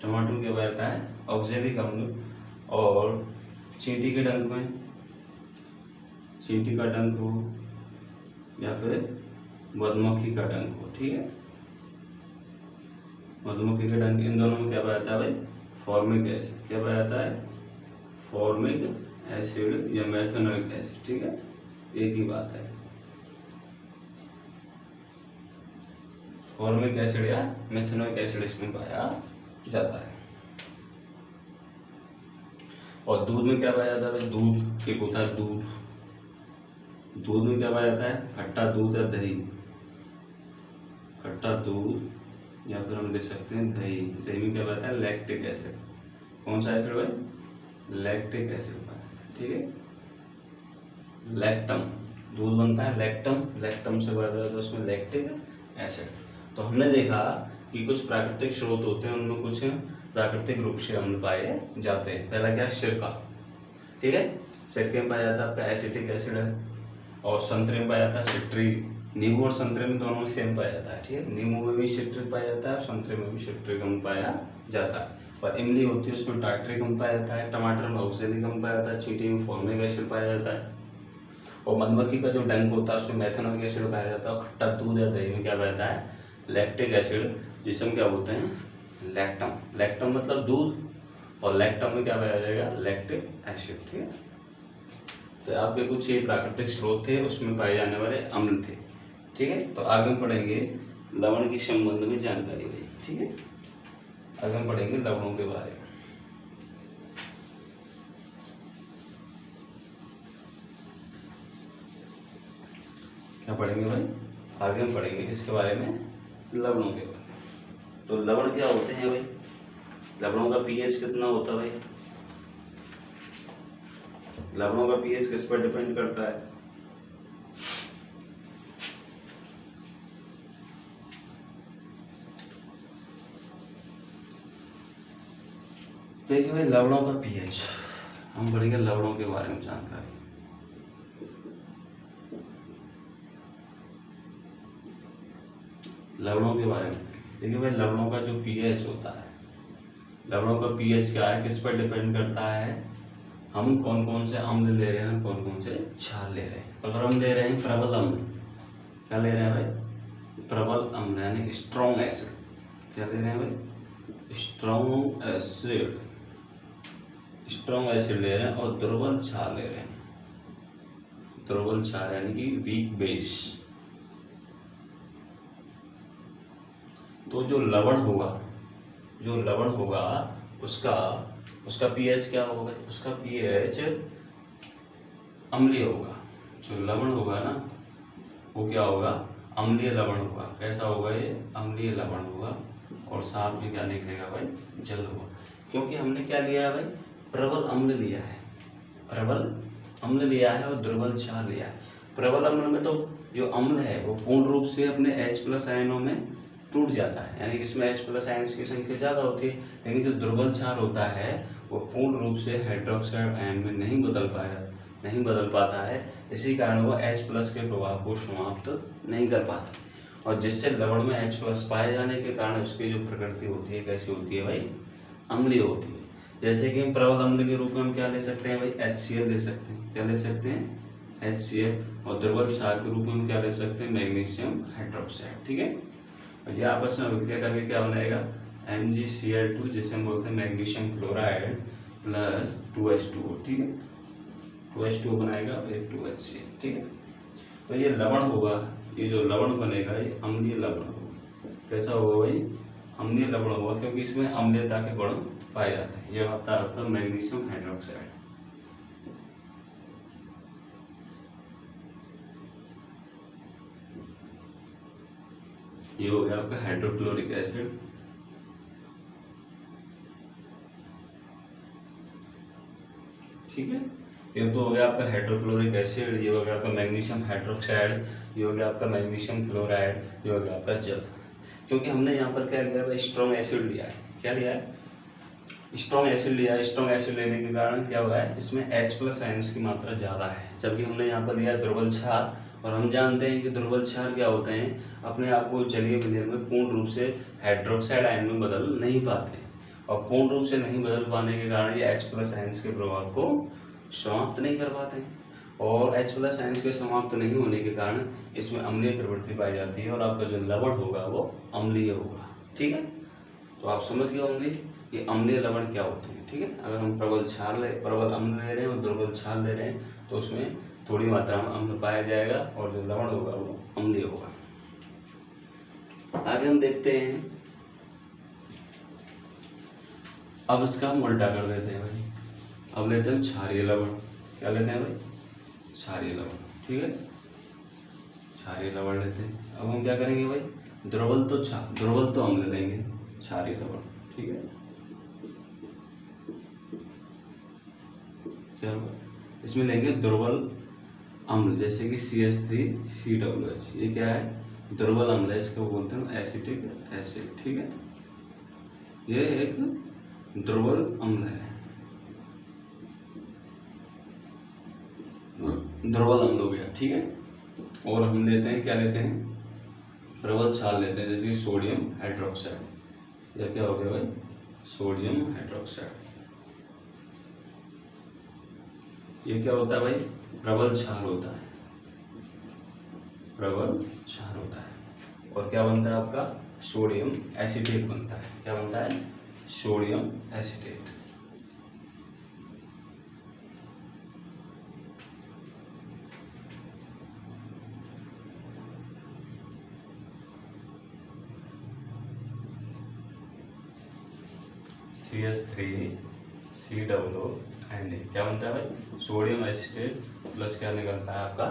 टमाटर में क्या पाया जाता है, ऑक्सैलिक अम्ल। और चींटी के डंक में, चींटी का डंक हो या फिर मधुमक्खी का डंक हो, ठीक है, मधुमक्खी का डंक, इन दोनों में क्या पाया जाता है भाई, फॉर्मिक एसिड। क्या पाया जाता है, फॉर्मिक एसिड या मैथोनिक एसिड, ठीक है, एक ही बात है, फॉर्मिक एसिड या मैथोनिक एसिड इसमें पाया जाता है। और दूध में क्या पाया जाता है भाई, दूध एक होता है दूध में क्या पाया जाता है, खट्टा दूध या दही, खट्टा दूध या फिर हम देख सकते हैं दही में क्या पाया है, लैक्टिक एसिड। कौन सा एसिड भाई, लैक्टिक एसिड पाया, ठीक है। लैक्टम, दूध बनता है लैक्टम से पाया जाता है उसमें लैक्टिक एसिड। तो हमने देखा कि कुछ प्राकृतिक स्रोत होते हैं, उनमें कुछ प्राकृतिक रूप से अम्ल पाए जाते हैं। पहला क्या है, सिरका, ठीक है, सिरके में पाया जाता है आपका एसिटिक एसिड है। और संतरे में पाया जाता है नींबू और संतरे में दोनों में सेम पाया जाता है, ठीक है। नींबू में भी सिट्रिक पाया जाता है और संतरे में भी सिट्रिक अम्ल पाया जाता है। और इमली होती है उसमें टार्ट्रिक अम्ल पाया जाता है, टमाटर में ऑक्सैलिक अम्ल पाया जाता है, चींटी में फॉर्मिक एसिड पाया जाता है, और मधुमक्खी का जो डंक होता है उसमें मेथनॉलिक एसिड पाया जाता है, और खट्टा दूध या दही में क्या पाया जाता है, लैक्टिक एसिड, जिसे हम क्या बोलते हैं, लैक्टम। लैक्टम मतलब दूध, और लैक्टम में क्या पाया जाएगा, लैक्टिक एसिड, ठीक है। तो आपके कुछ ये प्राकृतिक स्रोत थे, उसमें पाए जाने वाले अम्ल थे, ठीक है। तो आगे हम पढ़ेंगे लवण के संबंध में जानकारी दी, ठीक है। आगे हम पढ़ेंगे लवणों के बारे में। क्या पढ़ेंगे भाई, आगे हम पढ़ेंगे इसके बारे में, लवणों के बारे में। तो लवण क्या होते हैं भाई, लवणों का पीएच कितना होता है भाई, लवणों का पीएच किस पर डिपेंड करता है, देखिए भाई लवणों का पीएच, हम पढ़ेंगे लवणों के बारे में जानकारी। लवणों के बारे में देखिए भाई, लवणों का जो पीएच होता है, लवणों का पीएच क्या है, किस पर डिपेंड करता है, हम कौन कौन से अम्ल ले रहे हैं, कौन कौन से क्षार ले रहे हैं। अगर हम ले रहे हैं प्रबल अम्ल, क्या ले रहे हैं भाई, प्रबल अम्ल यानी स्ट्रॉन्ग एसिड, क्या ले रहे हैं भाई, स्ट्रॉन्ग एसिड, स्ट्रॉन्ग एसिड ले रहे हैं, और दुर्बल क्षार ले रहे हैं, दुर्बल क्षार यानी कि वीक बेस। तो जो लवण होगा, जो लवण होगा उसका पीएच क्या होगा, उसका पीएच अम्लीय होगा। जो लवण होगा ना वो क्या होगा, अम्लीय लवण होगा। कैसा होगा ये, अम्लीय लवण होगा, और साथ में क्या निकलेगा भाई, जल होगा। क्योंकि हमने क्या लिया है भाई, प्रबल अम्ल लिया है, प्रबल अम्ल लिया है और दुर्बल क्षार लिया है। प्रबल अम्ल में तो जो अम्ल है वो पूर्ण रूप से अपने H+ आयनों में टूट जाता है, यानी कि इसमें H+ आयन की संख्या ज़्यादा होती है। लेकिन जो दुर्बल क्षार होता है वो पूर्ण रूप से हाइड्रोक्साइड आयन में नहीं बदल पाता है। इसी कारण वो H+ के प्रभाव को समाप्त नहीं कर पाता, और जिससे लवण में H+ पाए जाने के कारण उसकी जो प्रकृति होती है कैसी होती है भाई, अम्लीय होती है। जैसे कि हम प्रबल अम्ल के रूप में हम क्या ले सकते हैं भाई, HCl ले सकते हैं, क्या ले सकते हैं, HCl, और दुर्बल क्षार के रूप में हम क्या ले सकते हैं, मैग्नीशियम हाइड्रोक्साइड, ठीक है। और ये आपस में अभिक्रिया करके क्या बनाएगा, MgCl2, जिसे हम बोलते हैं मैग्नीशियम क्लोराइड प्लस 2H2O, ठीक है, 2H2O बनाएगा और 2HCl, ठीक है। तो ये लवण होगा, ये जो लवण बनेगा ये अम्लीय लवण होगा। कैसा होगा भाई, अम्लीय लवण होगा, क्योंकि इसमें अम्लीयता के गुण पाए जाते हैं। ये होता है आपका मैग्नीशियम हाइड्रोक्साइड। ये हो गया आपका हाइड्रोक्लोरिक एसिड, ठीक है। ये तो हो गया आपका हाइड्रोक्लोरिक एसिड, ये हो गया आपका मैग्नीशियम हाइड्रोक्साइड, ये हो गया आपका मैग्नीशियम क्लोराइड, ये हो गया आपका जल। क्योंकि हमने यहाँ पर क्या लिया है, स्ट्रॉन्ग एसिड लिया है, क्या लिया है, स्ट्रॉन्ग एसिड लिया है। स्ट्रॉन्ग एसिड लेने के कारण क्या हुआ है, इसमें H+ आयन्स की मात्रा ज़्यादा है, जबकि हमने यहाँ पर लिया दुर्बल क्षार। और हम जानते हैं कि दुर्बल क्षार क्या होते हैं, अपने आप को जलीय विलयन में पूर्ण रूप से हाइड्रोक्साइड आयन में बदल नहीं पाते, और पूर्ण रूप से नहीं बदल पाने के कारण ये H+ आयन्स के प्रभाव को समाप्त नहीं कर पाते, और H+ आयन्स के समाप्त नहीं होने के कारण इसमें अम्लीय प्रवृत्ति पाई जाती है, और आपका जो लवण होगा वो अम्लीय होगा, ठीक है। तो आप समझ गए होंगे कि अम्लीय लवण क्या होते हैं, ठीक है। अगर हम प्रबल अम्ल ले रहे हैं और दुर्बल क्षार ले रहे हैं तो उसमें थोड़ी मात्रा में अम्ल पाया जाएगा, और जो लवण होगा वो अम्लीय होगा। आगे हम देखते हैं, अब इसका हम उल्टा कर देते हैं भाई, अब लेते हैं क्षारीय लवण। क्या लेते हैं भाई, क्षारीय लवण, ठीक है, क्षारीय लवण लेते हैं। अब हम क्या करेंगे भाई, दुर्बल तो अम्ल लेंगे, क्षारीय लवण, ठीक है। क्या होगा, इसमें लेंगे दुर्बल अम्ल, जैसे कि CH3COOH, ये क्या है, दुर्बल अम्ल है, इसको बोलते हैं एसिटिक एसिड, ठीक है। ये एक दुर्बल अम्ल है, दुर्बल अम्ल हो गया, ठीक है। और हम लेते हैं, क्या लेते हैं, प्रबल क्षार लेते हैं, जैसे कि सोडियम हाइड्रोक्साइड। यह क्या हो गया भाई, सोडियम हाइड्रोक्साइड। ये क्या होता है भाई, प्रबल क्षार होता है, प्रबल क्षार होता है। और क्या बनता है आपका, सोडियम एसीटेट बनता है। क्या बनता है, सोडियम एसीटेट। CH3COO क्या बनता है भाई, सोडियम एसीटेट प्लस क्या निकलता है आपका,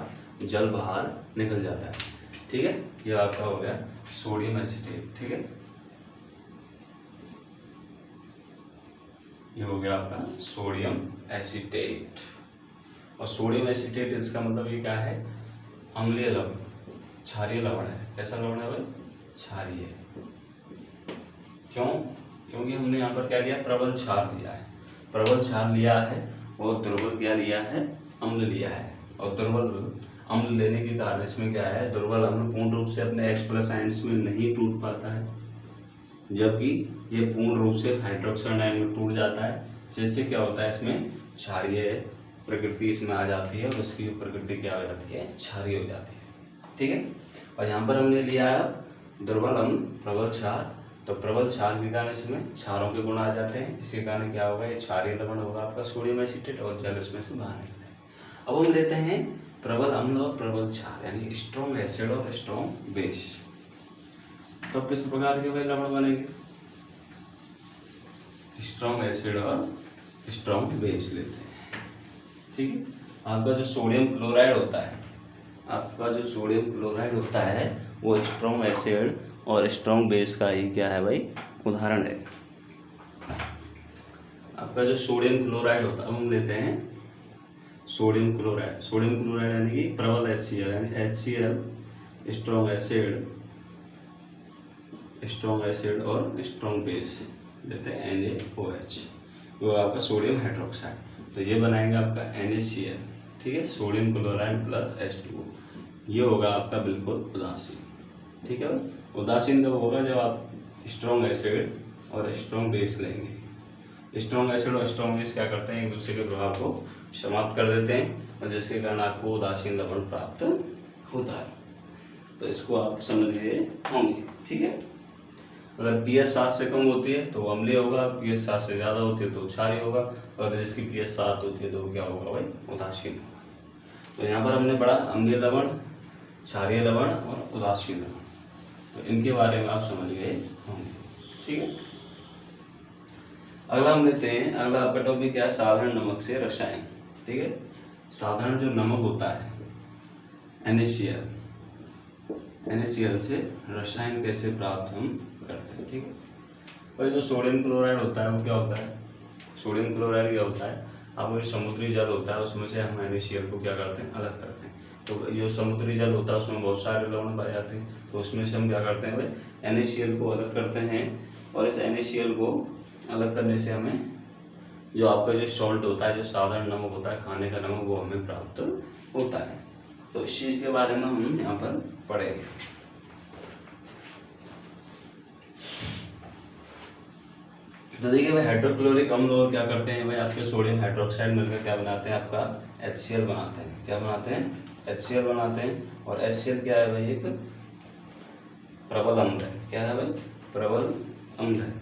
जल बाहर निकल जाता है। ठीक है, ये आपका हो गया सोडियम एसीटेट। ठीक है, ये हो गया आपका सोडियम एसीटेट। और सोडियम एसीटेट इसका मतलब ये क्या है, अम्लीय लवण, क्षारीय लवण है। कैसा लवण है भाई, क्षारीय। क्यों, क्योंकि हमने यहाँ पर क्या लिया, प्रबल क्षार लिया है, प्रबल क्षार लिया है और दुर्बल क्या लिया है, अम्ल लिया है। और दुर्बल अम्ल लेने के कारण इसमें क्या है, दुर्बल अम्ल पूर्ण रूप से अपने H+ आयंस में नहीं टूट पाता है, जबकि ये पूर्ण रूप से हाइड्रोक्साइड आयन में टूट जाता है। जिससे क्या होता है, इसमें क्षारीय प्रकृति इसमें आ जाती है और उसकी प्रकृति क्या हो जाती है, क्षारीय हो जाती है। ठीक है, और यहाँ पर हमने लिया है दुर्बल अम्ल प्रबल क्षार, तो प्रबल क्षार के कारण इसमें क्षारों के गुण आ जाते हैं। इसी कारण क्या होगा, ये क्षारीय लवण होगा आपका सोडियम एसीटेट और जल इसमें से बाहर निकलता है। अब हम लेते हैं प्रबल अम्ल और प्रबल क्षार, यानी स्ट्रॉन्ग एसिड और स्ट्रॉन्ग बेस। तो किस प्रकार के वे लवण बनेंगे, स्ट्रॉन्ग एसिड और स्ट्रॉन्ग बेस लेते हैं। ठीक है, आपका जो सोडियम क्लोराइड होता है, आपका जो सोडियम क्लोराइड होता है वो स्ट्रॉन्ग एसिड और स्ट्रॉन्ग बेस का ही क्या है भाई, उदाहरण है। आपका जो सोडियम क्लोराइड होता है, हम लेते हैं सोडियम क्लोराइड। सोडियम क्लोराइड यानी कि प्रबल HCl, यानी HCl स्ट्रॉन्ग एसिड और स्ट्रॉन्ग बेस लेते हैं NaOH, वो आपका सोडियम हाइड्रोक्साइड। तो ये बनाएंगे आपका NaCl। ठीक है, सोडियम क्लोराइड प्लस H2O, ये होगा आपका बिल्कुल उदासीन। ठीक है, उदासीन कब होगा, जब आप स्ट्रॉन्ग एसिड और स्ट्रॉन्ग बेस लेंगे। स्ट्रॉन्ग एसिड और स्ट्रॉन्ग बेस क्या करते हैं, एक दूसरे के प्रभाव को समाप्त कर देते हैं और जिसके कारण आपको उदासीन लवण प्राप्त होता है। तो इसको आप समझिए होंगे। ठीक है, अगर pH 7 से कम होती है तो अम्लीय होगा, pH 7 से ज़्यादा होती है तो क्षारीय होगा, और जिसकी pH 7 होती है तो क्या होगा भाई, उदासीन होगा। तो यहाँ पर हमने पढ़ा अम्लीय लवण, क्षारीय लवण और उदासीन लवण, तो इनके बारे में आप समझ गए होंगे। ठीक है, अगला हम लेते हैं, अगला आपका टॉपिक क्या है, साधारण नमक से रसायन। ठीक है, साधारण जो नमक होता है NaCl से रसायन कैसे प्राप्त हम करते हैं। ठीक है, और जो सोडियम क्लोराइड होता है वो क्या होता है, सोडियम क्लोराइड क्या होता है, आपको जो समुद्री जल होता है उसमें से हम NaCl को क्या करते हैं, अलग करते हैं। तो जो समुद्री जल होता है उसमें बहुत सारे लवण पाए जाते हैं, तो उसमें से हम क्या करते हैं भाई, NaCl को अलग करते हैं। और इस NaCl को अलग करने से हमें जो आपका जो सॉल्ट होता है, जो साधारण नमक होता है, खाने का नमक, वो हमें प्राप्त होता है। तो इस चीज़ के बारे में हम यहाँ पर पढ़ेंगे। तो देखिए भाई, हाइड्रोक्लोरिक अम्ल और क्या करते हैं भाई, आपके सोडियम हाइड्रोक्साइड मिलकर क्या बनाते हैं, आपका HCl बनाते हैं। क्या बनाते हैं, HCl बनाते हैं। और HCl क्या है भाई, एक प्रबल अम्ल है। क्या है भाई, प्रबल अम्ल है।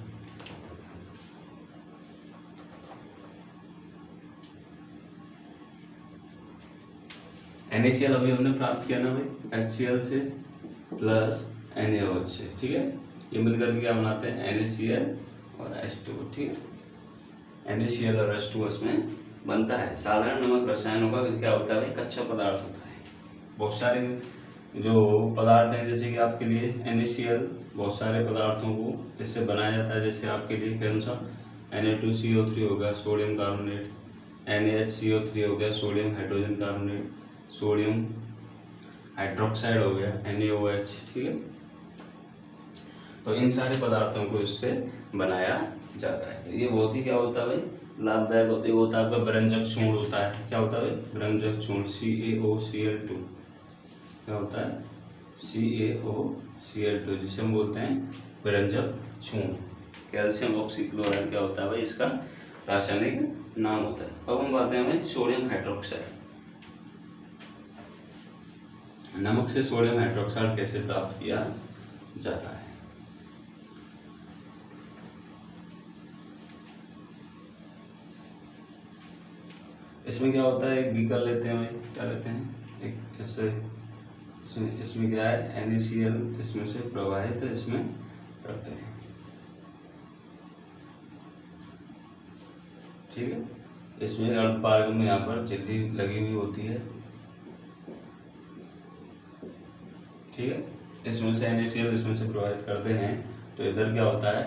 NaCl अभी हमने प्राप्त किया ना भाई, HCl से प्लस NaOH से। ठीक है, ये मिलकर क्या बनाते हैं, NaCl और H2O। ठीक है, NaCl और H2O इसमें बनता है। साधारण नमक रसायनों का क्या होता है, कच्चा पदार्थ होता है। बहुत सारे जो पदार्थ हैं, जैसे कि आपके लिए NaCl बहुत सारे पदार्थों को इससे बनाया जाता है। जैसे आपके लिए कौन सा, Na2CO3 हो गया, सोडियम कार्बोनेट, NaHCO3 हो गया, sodium hydrogen carbonate, sodium hydroxide हो गया, NaOH। ठीक है, तो इन सारे पदार्थों को इससे बनाया जाता है। ये बहुत ही क्या होता है भाई, लाभदायक होता है। आपका व्यंजक चूर्ण होता है। क्या होता है भाई, व्यंजक चूर्ण CaOCl2। क्या होता है CaOCl2, जिसे हम बोलते हैं विरंजक चूर्ण। कैल्शियम ऑक्सीक्लोराइड क्या होता है भाई, इसका रासायनिक नाम होता है। अब हम बात हैं भाई सोडियम हाइड्रोक्साइड। नमक से सोडियम हाइड्रोक्साइड कैसे प्राप्त किया जाता है। इसमें क्या होता है, एक बीकर लेते हैं भाई, क्या लेते हैं, एक जैसे इसमें क्या है NaCl, इसमें से प्रवाहित इसमें करते हैं, ठीक है। इसमें अर्धपारगम में यहाँ पर झिल्ली लगी हुई होती है, ठीक है। इसमें से NaCl इसमें से प्रवाहित करते हैं, तो इधर क्या होता है,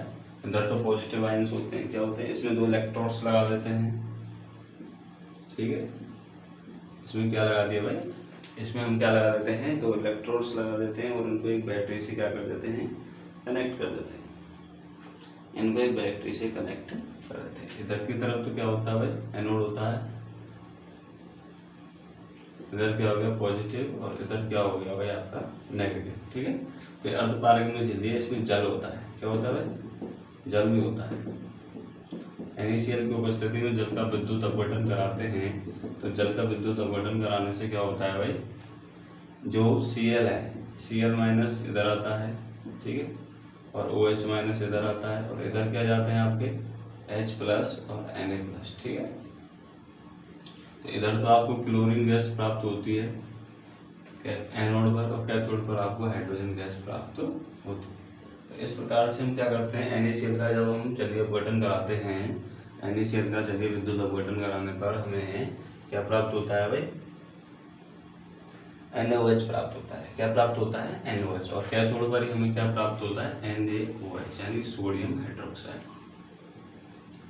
इधर तो पॉजिटिव आयंस होते हैं, क्या होते हैं, इसमें 2 इलेक्ट्रोड्स लगा देते हैं, ठीक है। इसमें क्या लगा दिया भाई, इसमें हम क्या लगा देते हैं, 2 इलेक्ट्रोड्स लगा देते हैं और उनको एक बैटरी से क्या कर देते हैं, कनेक्ट कर देते हैं, इनको एक बैटरी से कनेक्ट कर देते हैं। इधर की तरफ तो क्या होता है भाई, एनोड होता है, इधर क्या हो गया पॉजिटिव और इधर क्या हो गया भाई आपका नेगेटिव, ठीक है। फिर अर्धपारगम में झिल्ली है, इसमें जल होता है, क्या होता है भाई, जल भी होता है। NaCl की उपस्थिति में जल का विद्युत अपघटन कराते हैं, तो जल का विद्युत अपघटन कराने से क्या होता है भाई, जो Cl है, Cl माइनस इधर आता है, ठीक है, और OH माइनस इधर आता है, और इधर क्या जाते हैं आपके H प्लस और Na प्लस, ठीक है। तो इधर तो आपको क्लोरीन गैस प्राप्त होती है एनोड पर, और कैथोड पर आपको हाइड्रोजन गैस प्राप्त होती है। तो इस प्रकार से हम क्या करते हैं, NaCl का जब हम जलीय अपघटन कराते हैं, NaCl का जलीय विद्युत अपघटन कराने पर हमें क्या प्राप्त होता है भाई, NaOH प्राप्त होता है। क्या प्राप्त होता है, NaOH। और कैथोड पर हमें क्या प्राप्त होता है, NaOH, यानी सोडियम हाइड्रोक्साइड।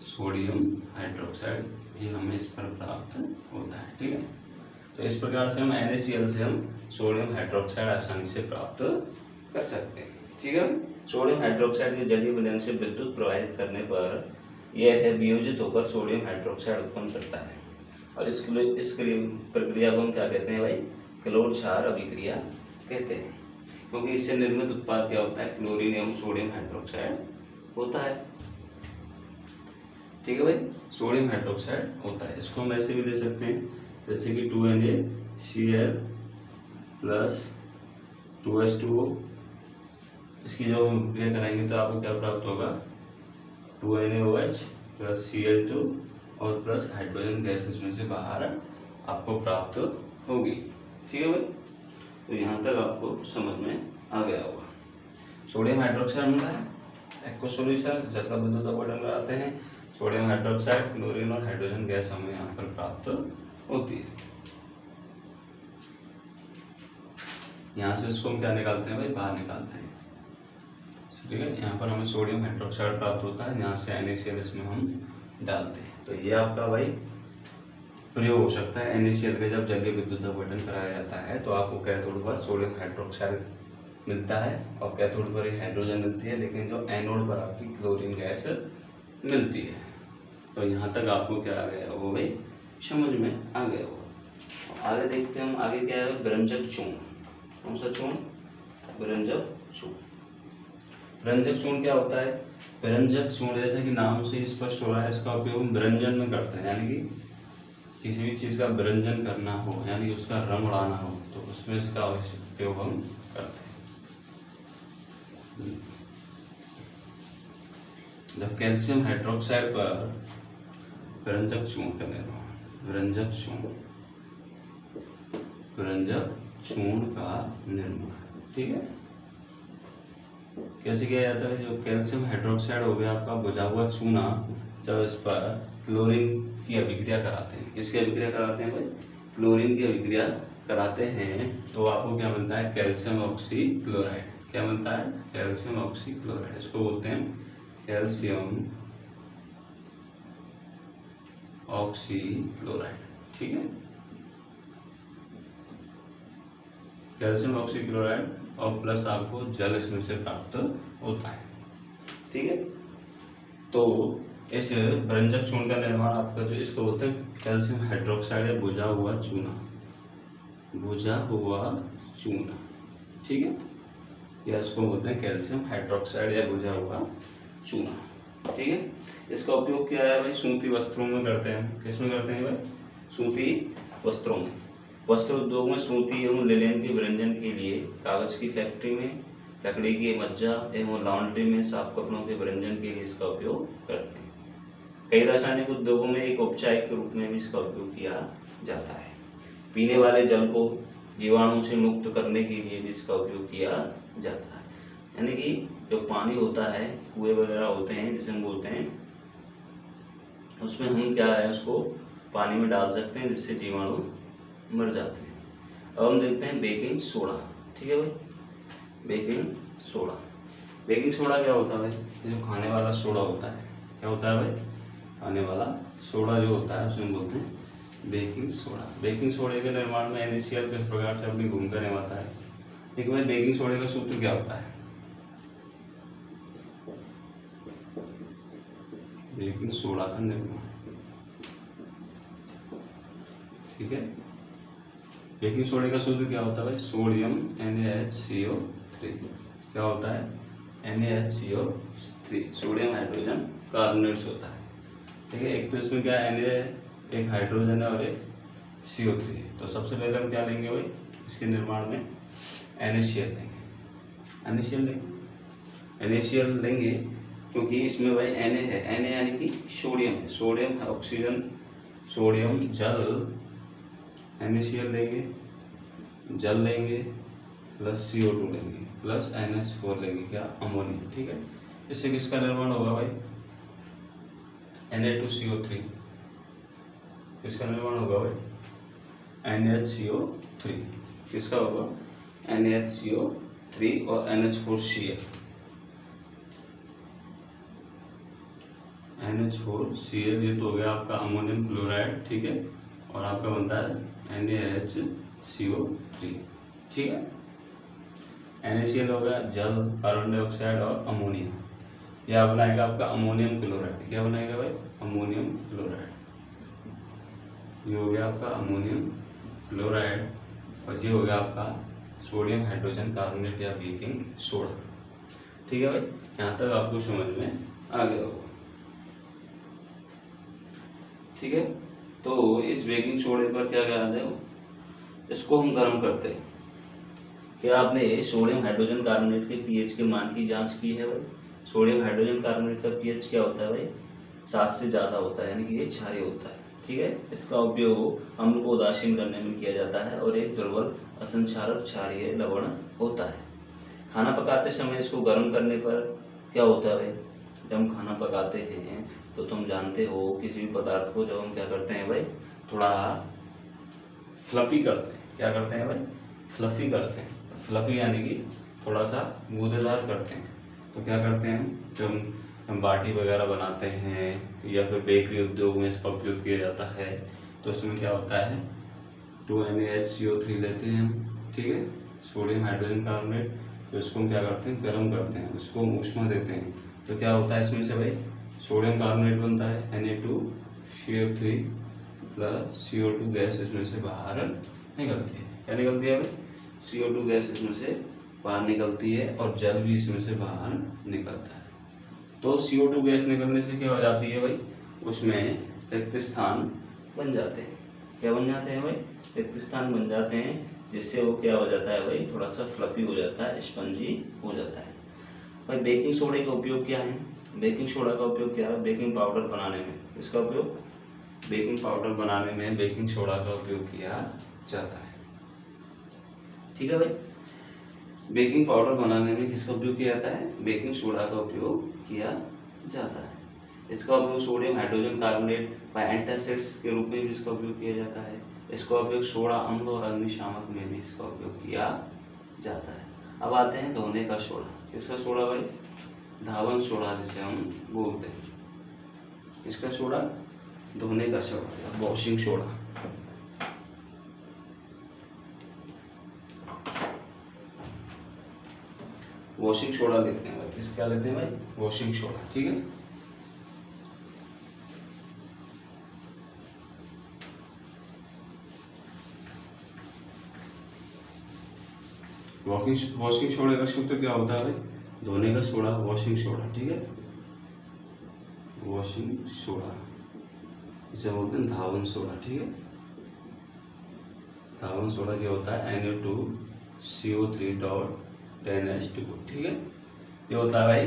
सोडियम हाइड्रोक्साइड ये हमें इस पर प्राप्त होता है, ठीक है। तो इस प्रकार से हम NaCl से हम सोडियम हाइड्रोक्साइड आसानी से प्राप्त कर सकते हैं, ठीक है। सोडियम हाइड्रोक्साइड के जलीय विलयन से विद्युत प्रवाहित करने पर यह वियोजित होकर सोडियम हाइड्रोक्साइड उत्पन्न करता है, और इस प्रक्रिया को हम क्या कहते हैं भाई, क्लोर क्षार अभिक्रिया कहते हैं, क्योंकि इससे निर्मित उत्पाद क्या होता है, क्लोरीन एवं सोडियम हाइड्रोक्साइड होता है, ठीक है भाई, सोडियम हाइड्रोक्साइड होता है। इसको हम ऐसे भी ले सकते हैं, जैसे कि 2NaCl प्लस 2H2O, इसकी जो हम क्रिया कराएंगे तो आपको क्या प्राप्त होगा, 2NaOH प्लस Cl2 और प्लस हाइड्रोजन गैस इसमें से बाहर आपको प्राप्त होगी, ठीक है भाई। तो यहाँ तक आपको समझ में आ गया होगा। सोडियम हाइड्रोक्साइड मिला है, एक्वस सॉल्यूशन, जल का विद्युत अपघटन कराते हैं, सोडियम हाइड्रोक्साइड, क्लोरीन और हाइड्रोजन गैस हमें यहाँ पर प्राप्त होती है। यहाँ से इसको हम क्या निकालते हैं भाई, बाहर निकालते हैं, ठीक है। यहाँ पर हमें सोडियम हाइड्रोक्साइड प्राप्त होता है, यहाँ से NaCl इसमें हम डालते हैं। तो ये आपका भाई प्रयोग हो सकता है। NaCl का जब जलीय विद्युत अपघटन कराया जाता है तो आपको कैथोड पर सोडियम हाइड्रोक्साइड मिलता है और कैथोड पर एक हाइड्रोजन मिलती है, लेकिन जो एनोड पर आपकी क्लोरीन गैस मिलती है। तो यहाँ तक आपको क्या आ गया वो भाई समझ में आ गया हो। आगे देखते हैं हम, आगे क्या है, विरंजक चूर्ण। कौन सा चूर्ण, विरंजक चूर्ण। विरंजक चूर्ण क्या होता है, विरंजक चूर्ण जैसे कि नाम से स्पष्ट हो रहा है, इसका उपयोग हम विरंजन में करते हैं, यानी कि किसी भी चीज़ का विरंजन करना हो, यानी उसका रंग उड़ाना हो, तो उसमें इसका उपयोग हम करते हैं। जब कैल्शियम हाइड्रोक्साइड पर विरंजक चूर्ण का निर्माण, विरंजक चूर्ण का निर्माण, ठीक है, कैसे किया जाता है। जो कैल्शियम हाइड्रोक्साइड हो गया आपका बुझा हुआ चूना, जब इस पर क्लोरीन की अभिक्रिया कराते हैं, किसकी अभिक्रिया कराते हैं भाई, क्लोरीन की अभिक्रिया कराते हैं, तो आपको क्या मिलता है, कैल्शियम ऑक्सीक्लोराइड। क्या मिलता है, कैल्शियम ऑक्सीक्लोराइड। इसको बोलते हैं कैल्शियम ऑक्सीक्लोराइड, ठीक है, कैल्शियम ऑक्सीक्लोराइड, और प्लस आपको जल इसमें से प्राप्त होता है, ठीक है। तो इस विरंजक चूर्ण का निर्माण आपका जो इसको बोलते हैं कैल्शियम हाइड्रोक्साइड या बुझा हुआ चूना, बुझा हुआ चूना, ठीक है, या इसको बोलते हैं कैल्शियम हाइड्रोक्साइड या बुझा हुआ चूना, ठीक है। इसका उपयोग क्या है भाई, सूती वस्त्रों में करते हैं। किसमें करते हैं भाई, सूती वस्त्रों में। वस्त्र उद्योग में सूती एवं लिनेन के व्यंजन के लिए, कागज की फैक्ट्री में, लकड़ी की मज्जा एवं लॉन्ड्री में साफ कपड़ों के व्यंजन के लिए इसका उपयोग करते हैं। कई रासायनिक उद्योगों में एक उपचार के रूप में भी इसका उपयोग किया जाता है। पीने वाले जल को जीवाणु से मुक्त करने के लिए भी इसका उपयोग किया जाता है। यानी कि जो पानी होता है, कुएं वगैरह होते हैं जिसे हम बोलते हैं, उसमें हम क्या है उसको पानी में डाल सकते हैं जिससे जीवाणु मर जाते हैं। अब हम देखते हैं बेकिंग सोडा, ठीक है भाई। बेकिंग सोडा, बेकिंग सोडा क्या होता है भाई, जो खाने वाला सोडा होता है, क्या होता है भाई, खाने वाला सोडा जो होता है उसे हम बोलते हैं बेकिंग सोडा। बेकिंग सोडे के निर्माण में NaCl किस प्रकार से अपनी भूमिका निभाता है। देखिए भाई, बेकिंग सोडे का सूत्र क्या होता है, बेकिंग सोडा का निर्माण, ठीक है। बेकिंग सोडे का सूत्र क्या होता है भाई, सोडियम NaHCO3, क्या होता है, NaHCO3, सोडियम हाइड्रोजन कार्बोनेट होता है, ठीक है। एक तो इसमें क्या है, Na एक हाइड्रोजन है और एक CO3 है। तो सबसे पहले हम क्या लेंगे भाई, इसके निर्माण में NaCl लेंगे, NaCl लेंगे क्योंकि इसमें भाई Na है, Na यानी कि सोडियम है, सोडियम ऑक्सीजन, सोडियम जल, NaCl लेंगे, जल लेंगे, प्लस CO2 लेंगे, प्लस NH4 लेंगे, क्या, अमोनिया, ठीक है। इससे किसका निर्माण होगा भाई, Na2CO3, किसका निर्माण होगा भाई, NaHCO3, किसका होगा, NaHCO3 और NH4Cl, NH4Cl, ये तो हो गया आपका अमोनियम क्लोराइड, ठीक है, और आपका बनता है NaHCO3, ठीक है। NaCl हो गया जल, कार्बन डाइऑक्साइड और अमोनिया, यह बनाएगा आपका अमोनियम क्लोराइड, क्या बनाएगा भाई, अमोनियम क्लोराइड, ये हो गया आपका अमोनियम क्लोराइड, और ये हो गया आपका सोडियम हाइड्रोजन कार्बोनेट या बेकिंग सोडा, ठीक है भाई। यहाँ तक आपको समझ में आ गया होगा, ठीक है। तो इस बेकिंग सोडे पर क्या करते हो, इसको हम गर्म करते हैं। क्या आपने सोडियम हाइड्रोजन कार्बोनेट के pH के मान की जांच की है भाई। सोडियम हाइड्रोजन कार्बोनेट का pH क्या होता है भाई, 7 से ज़्यादा होता है, यानी कि ये क्षारीय होता है, ठीक है। इसका उपयोग अम्ल को उदासीन करने में किया जाता है और एक दुर्बल असंक्षारक क्षारीय लवण होता है। खाना पकाते समय इसको गर्म करने पर क्या होता है भाई, जब हम खाना पकाते हैं तो तुम जानते हो किसी भी पदार्थ को जब हम क्या करते हैं भाई, थोड़ा फ्लफी करते हैं, क्या करते हैं भाई, फ्लफी करते हैं, फ्लफी यानी कि थोड़ा सा गूदेदार करते हैं। तो क्या करते हैं, जब हम बाटी वगैरह बनाते हैं या फिर बेकरी उद्योग में इसका उपयोग किया जाता है, तो इसमें क्या होता है, 2NaHCO3 लेते हैं हम, ठीक है, सोडियम हाइड्रोजन कार्बोनेट, तो इसको हम क्या करते हैं, गर्म करते हैं, उसको ऊष्मा देते हैं, तो क्या होता है इसमें से भाई, सोडियम कार्बोनेट बनता है, Na2CO3 प्लस CO2 गैस इसमें से बाहर निकलती है, क्या निकलती है भाई, CO2 गैस इसमें से बाहर निकलती है और जल भी इसमें से बाहर निकलता है। तो CO2 गैस निकलने से क्या हो जाती है भाई, उसमें रिक्त स्थान बन जाते हैं, क्या बन जाते हैं भाई, रिक्त स्थान बन जाते हैं, जिससे वो क्या हो जाता है भाई, थोड़ा सा फ्लफी हो जाता है, स्पंजी हो जाता है भाई। बेकिंग सोडे का उपयोग क्या है, बेकिंग सोडा का उपयोग क्या है, बेकिंग पाउडर बनाने में, इसका उपयोग बेकिंग पाउडर बनाने में बेकिंग सोडा का उपयोग किया जाता है, ठीक है भाई। बेकिंग पाउडर बनाने में किसका उपयोग किया जाता है, बेकिंग सोडा का उपयोग किया जाता है। इसका उपयोग sodium hydrogen carbonate by antacids के रूप में भी इसका उपयोग किया जाता है। इसका उपयोग सोडा अम्ल और अग्निशामक में भी इसका उपयोग किया जाता है। अब आते हैं धोने का सोडा, किसका सोडा भाई, धावन सोडा जिसे हम बोलते हैं, इसका सोडा, धोने का soda, washing soda, washing soda लेते हैं भाई, किसका लेते हैं भाई, वॉशिंग सोडा, ठीक है। वॉशिंग सोडा का सूत्र क्या होता है भाई, धोने का सोडा, वॉशिंग सोडा, ठीक है, वॉशिंग सोडा, इसे बोलते हैं धावन सोडा, ठीक है। धावन सोडा क्या होता है, Na2CO3.10H2O, ठीक है। ये होता है भाई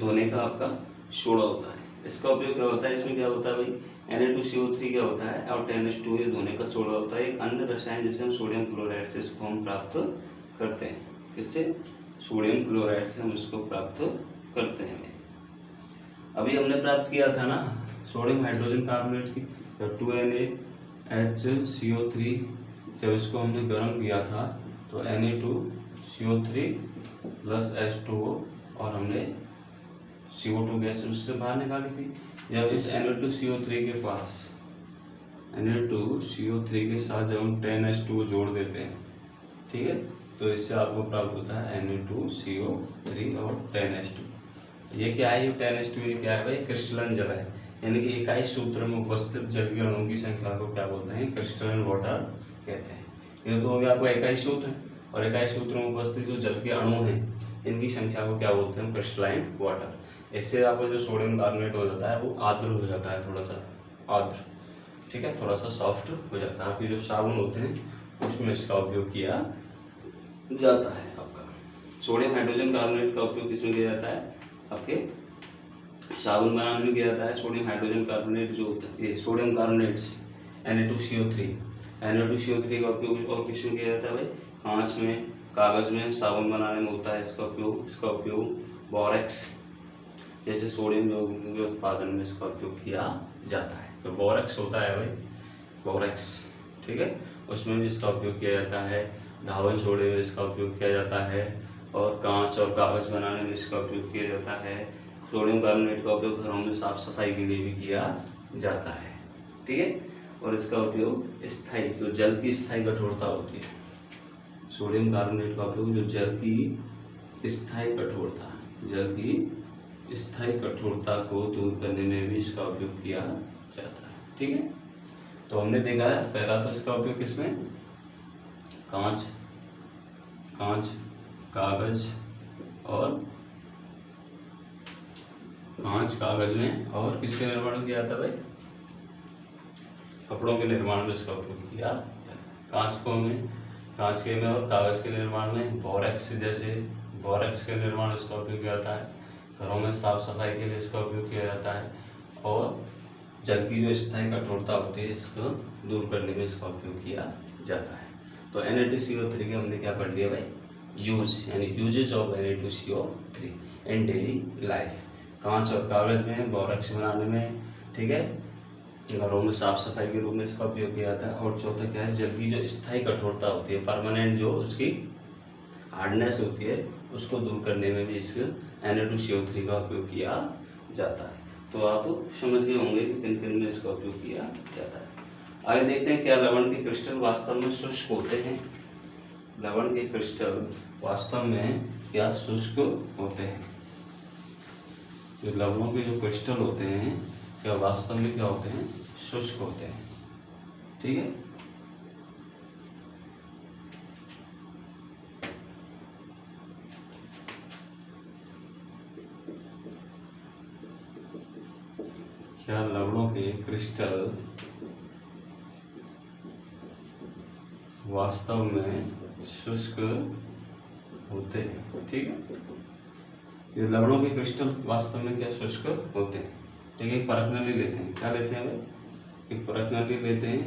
धोने का आपका सोडा होता है। इसका उपयोग क्या होता है, इसमें क्या होता है भाई, Na2CO3 क्या होता है और 10H2O ये धोने का सोडा होता है। एक अन्य रसायन जिसे हम सोडियम क्लोराइड से इसको हम प्राप्त करते हैं। किससे, सोडियम क्लोराइड से हम इसको प्राप्त करते हैं। अभी हमने प्राप्त किया था ना सोडियम हाइड्रोजन कार्बोनेट की, तो 2NaHCO3, जब इसको हमने गर्म किया था तो Na2CO3 प्लस H2O और हमने CO2 गैस उससे बाहर निकाली थी। जब इस Na2CO3 के पास Na2CO3 के साथ जब हम 10H2O जोड़ देते हैं, ठीक है, तो इससे आपको प्राप्त होता है Na2CO3 और 10H2। ये क्या है, ये 10H2 ये क्या है भाई, क्रिस्टलन जल है, यानी कि इकाई सूत्र में उपस्थित जल के अणुओं की संख्या को क्या बोलते हैं, क्रिस्टलन वाटर कहते हैं। ये तो हो गया आपको इकाई सूत्र, और इकाई सूत्र में उपस्थित जो जल के अणु हैं इनकी संख्या को क्या बोलते हैं, क्रिस्टलाइन वाटर। इससे आपको जो सोडियम कार्बोनेट हो जाता है वो आर्द्र हो जाता है, थोड़ा सा आर्द्र, ठीक है, थोड़ा सा सॉफ्ट हो जाता है। आपके जो साबुन होते हैं उसमें इसका उपयोग किया जाता है। आपका सोडियम हाइड्रोजन कार्बोनेट का उपयोग किसमें किया जाता है, आपके साबुन बनाने में किया जाता है। सोडियम हाइड्रोजन कार्बोनेट जो होता है, ये सोडियम कार्बोनेट्स Na2CO3 का उपयोग और किसमें किया जाता है भाई, कांच में, कागज में, साबुन बनाने में होता है इसका उपयोग बोरेक्स जैसे सोडियम यौगिकों के उत्पादन में इसका उपयोग किया जाता है। तो बोरेक्स होता है भाई, बोरेक्स, ठीक है, उसमें भी इसका उपयोग किया जाता है। धावन सोडे में इसका उपयोग किया जाता है, और कांच और कागज बनाने में इसका उपयोग किया जाता है। सोडियम कार्बोनेट का उपयोग घरों में साफ सफाई के लिए भी किया जाता है, ठीक है। और इसका उपयोग स्थायी, जो जल की स्थायी कठोरता होती है, सोडियम कार्बोनेट का उपयोग जो जल की स्थायी कठोरता को दूर करने में भी इसका उपयोग किया जाता है, ठीक है। तो हमने देखा है पहला तो इसका उपयोग किसमें, कांच, कागज में, और किसके निर्माण में किया जाता है भाई, कपड़ों के निर्माण में इसका उपयोग किया। कांच के में और कागज के निर्माण में बोरेक्स के निर्माण इसका उपयोग किया जाता है। घरों में साफ सफाई के लिए इसका उपयोग किया जाता है, और जल की जो स्थायी कठोरता होती है इसको दूर करने में इसका उपयोग किया जाता है। तो Na2CO3 के हमने क्या पढ़ लिया भाई, uses of Na2CO3 in daily life. कांच और कागज में, बोरेक्स बनाने में, ठीक है, घरों में साफ सफाई के रूप में इसका उपयोग किया जाता है। और चौथा क्या है, जल की जो स्थायी कठोरता होती है, परमानेंट जो उसकी हार्डनेस होती है, उसको दूर करने में भी इस Na2CO3 का उपयोग किया जाता है। तो आप समझ गए होंगे कि किन किन में इसका उपयोग किया जाता है। आगे देखते हैं क्या लवण के क्रिस्टल वास्तव में शुष्क होते हैं। लवण के क्रिस्टल वास्तव में क्या शुष्क होते हैं। जो लवणों के जो क्रिस्टल होते हैं क्या वास्तव में क्या होते हैं, शुष्क होते हैं, ठीक है। क्या लवणों के क्रिस्टल वास्तव में शुष्क होते हैं, ठीक है। ये लवणों के क्रिस्टल वास्तव में क्या शुष्क होते हैं, ठीक है। एक परखनली लेते हैं, क्या लेते हैं भाई, एक परखनली लेते हैं।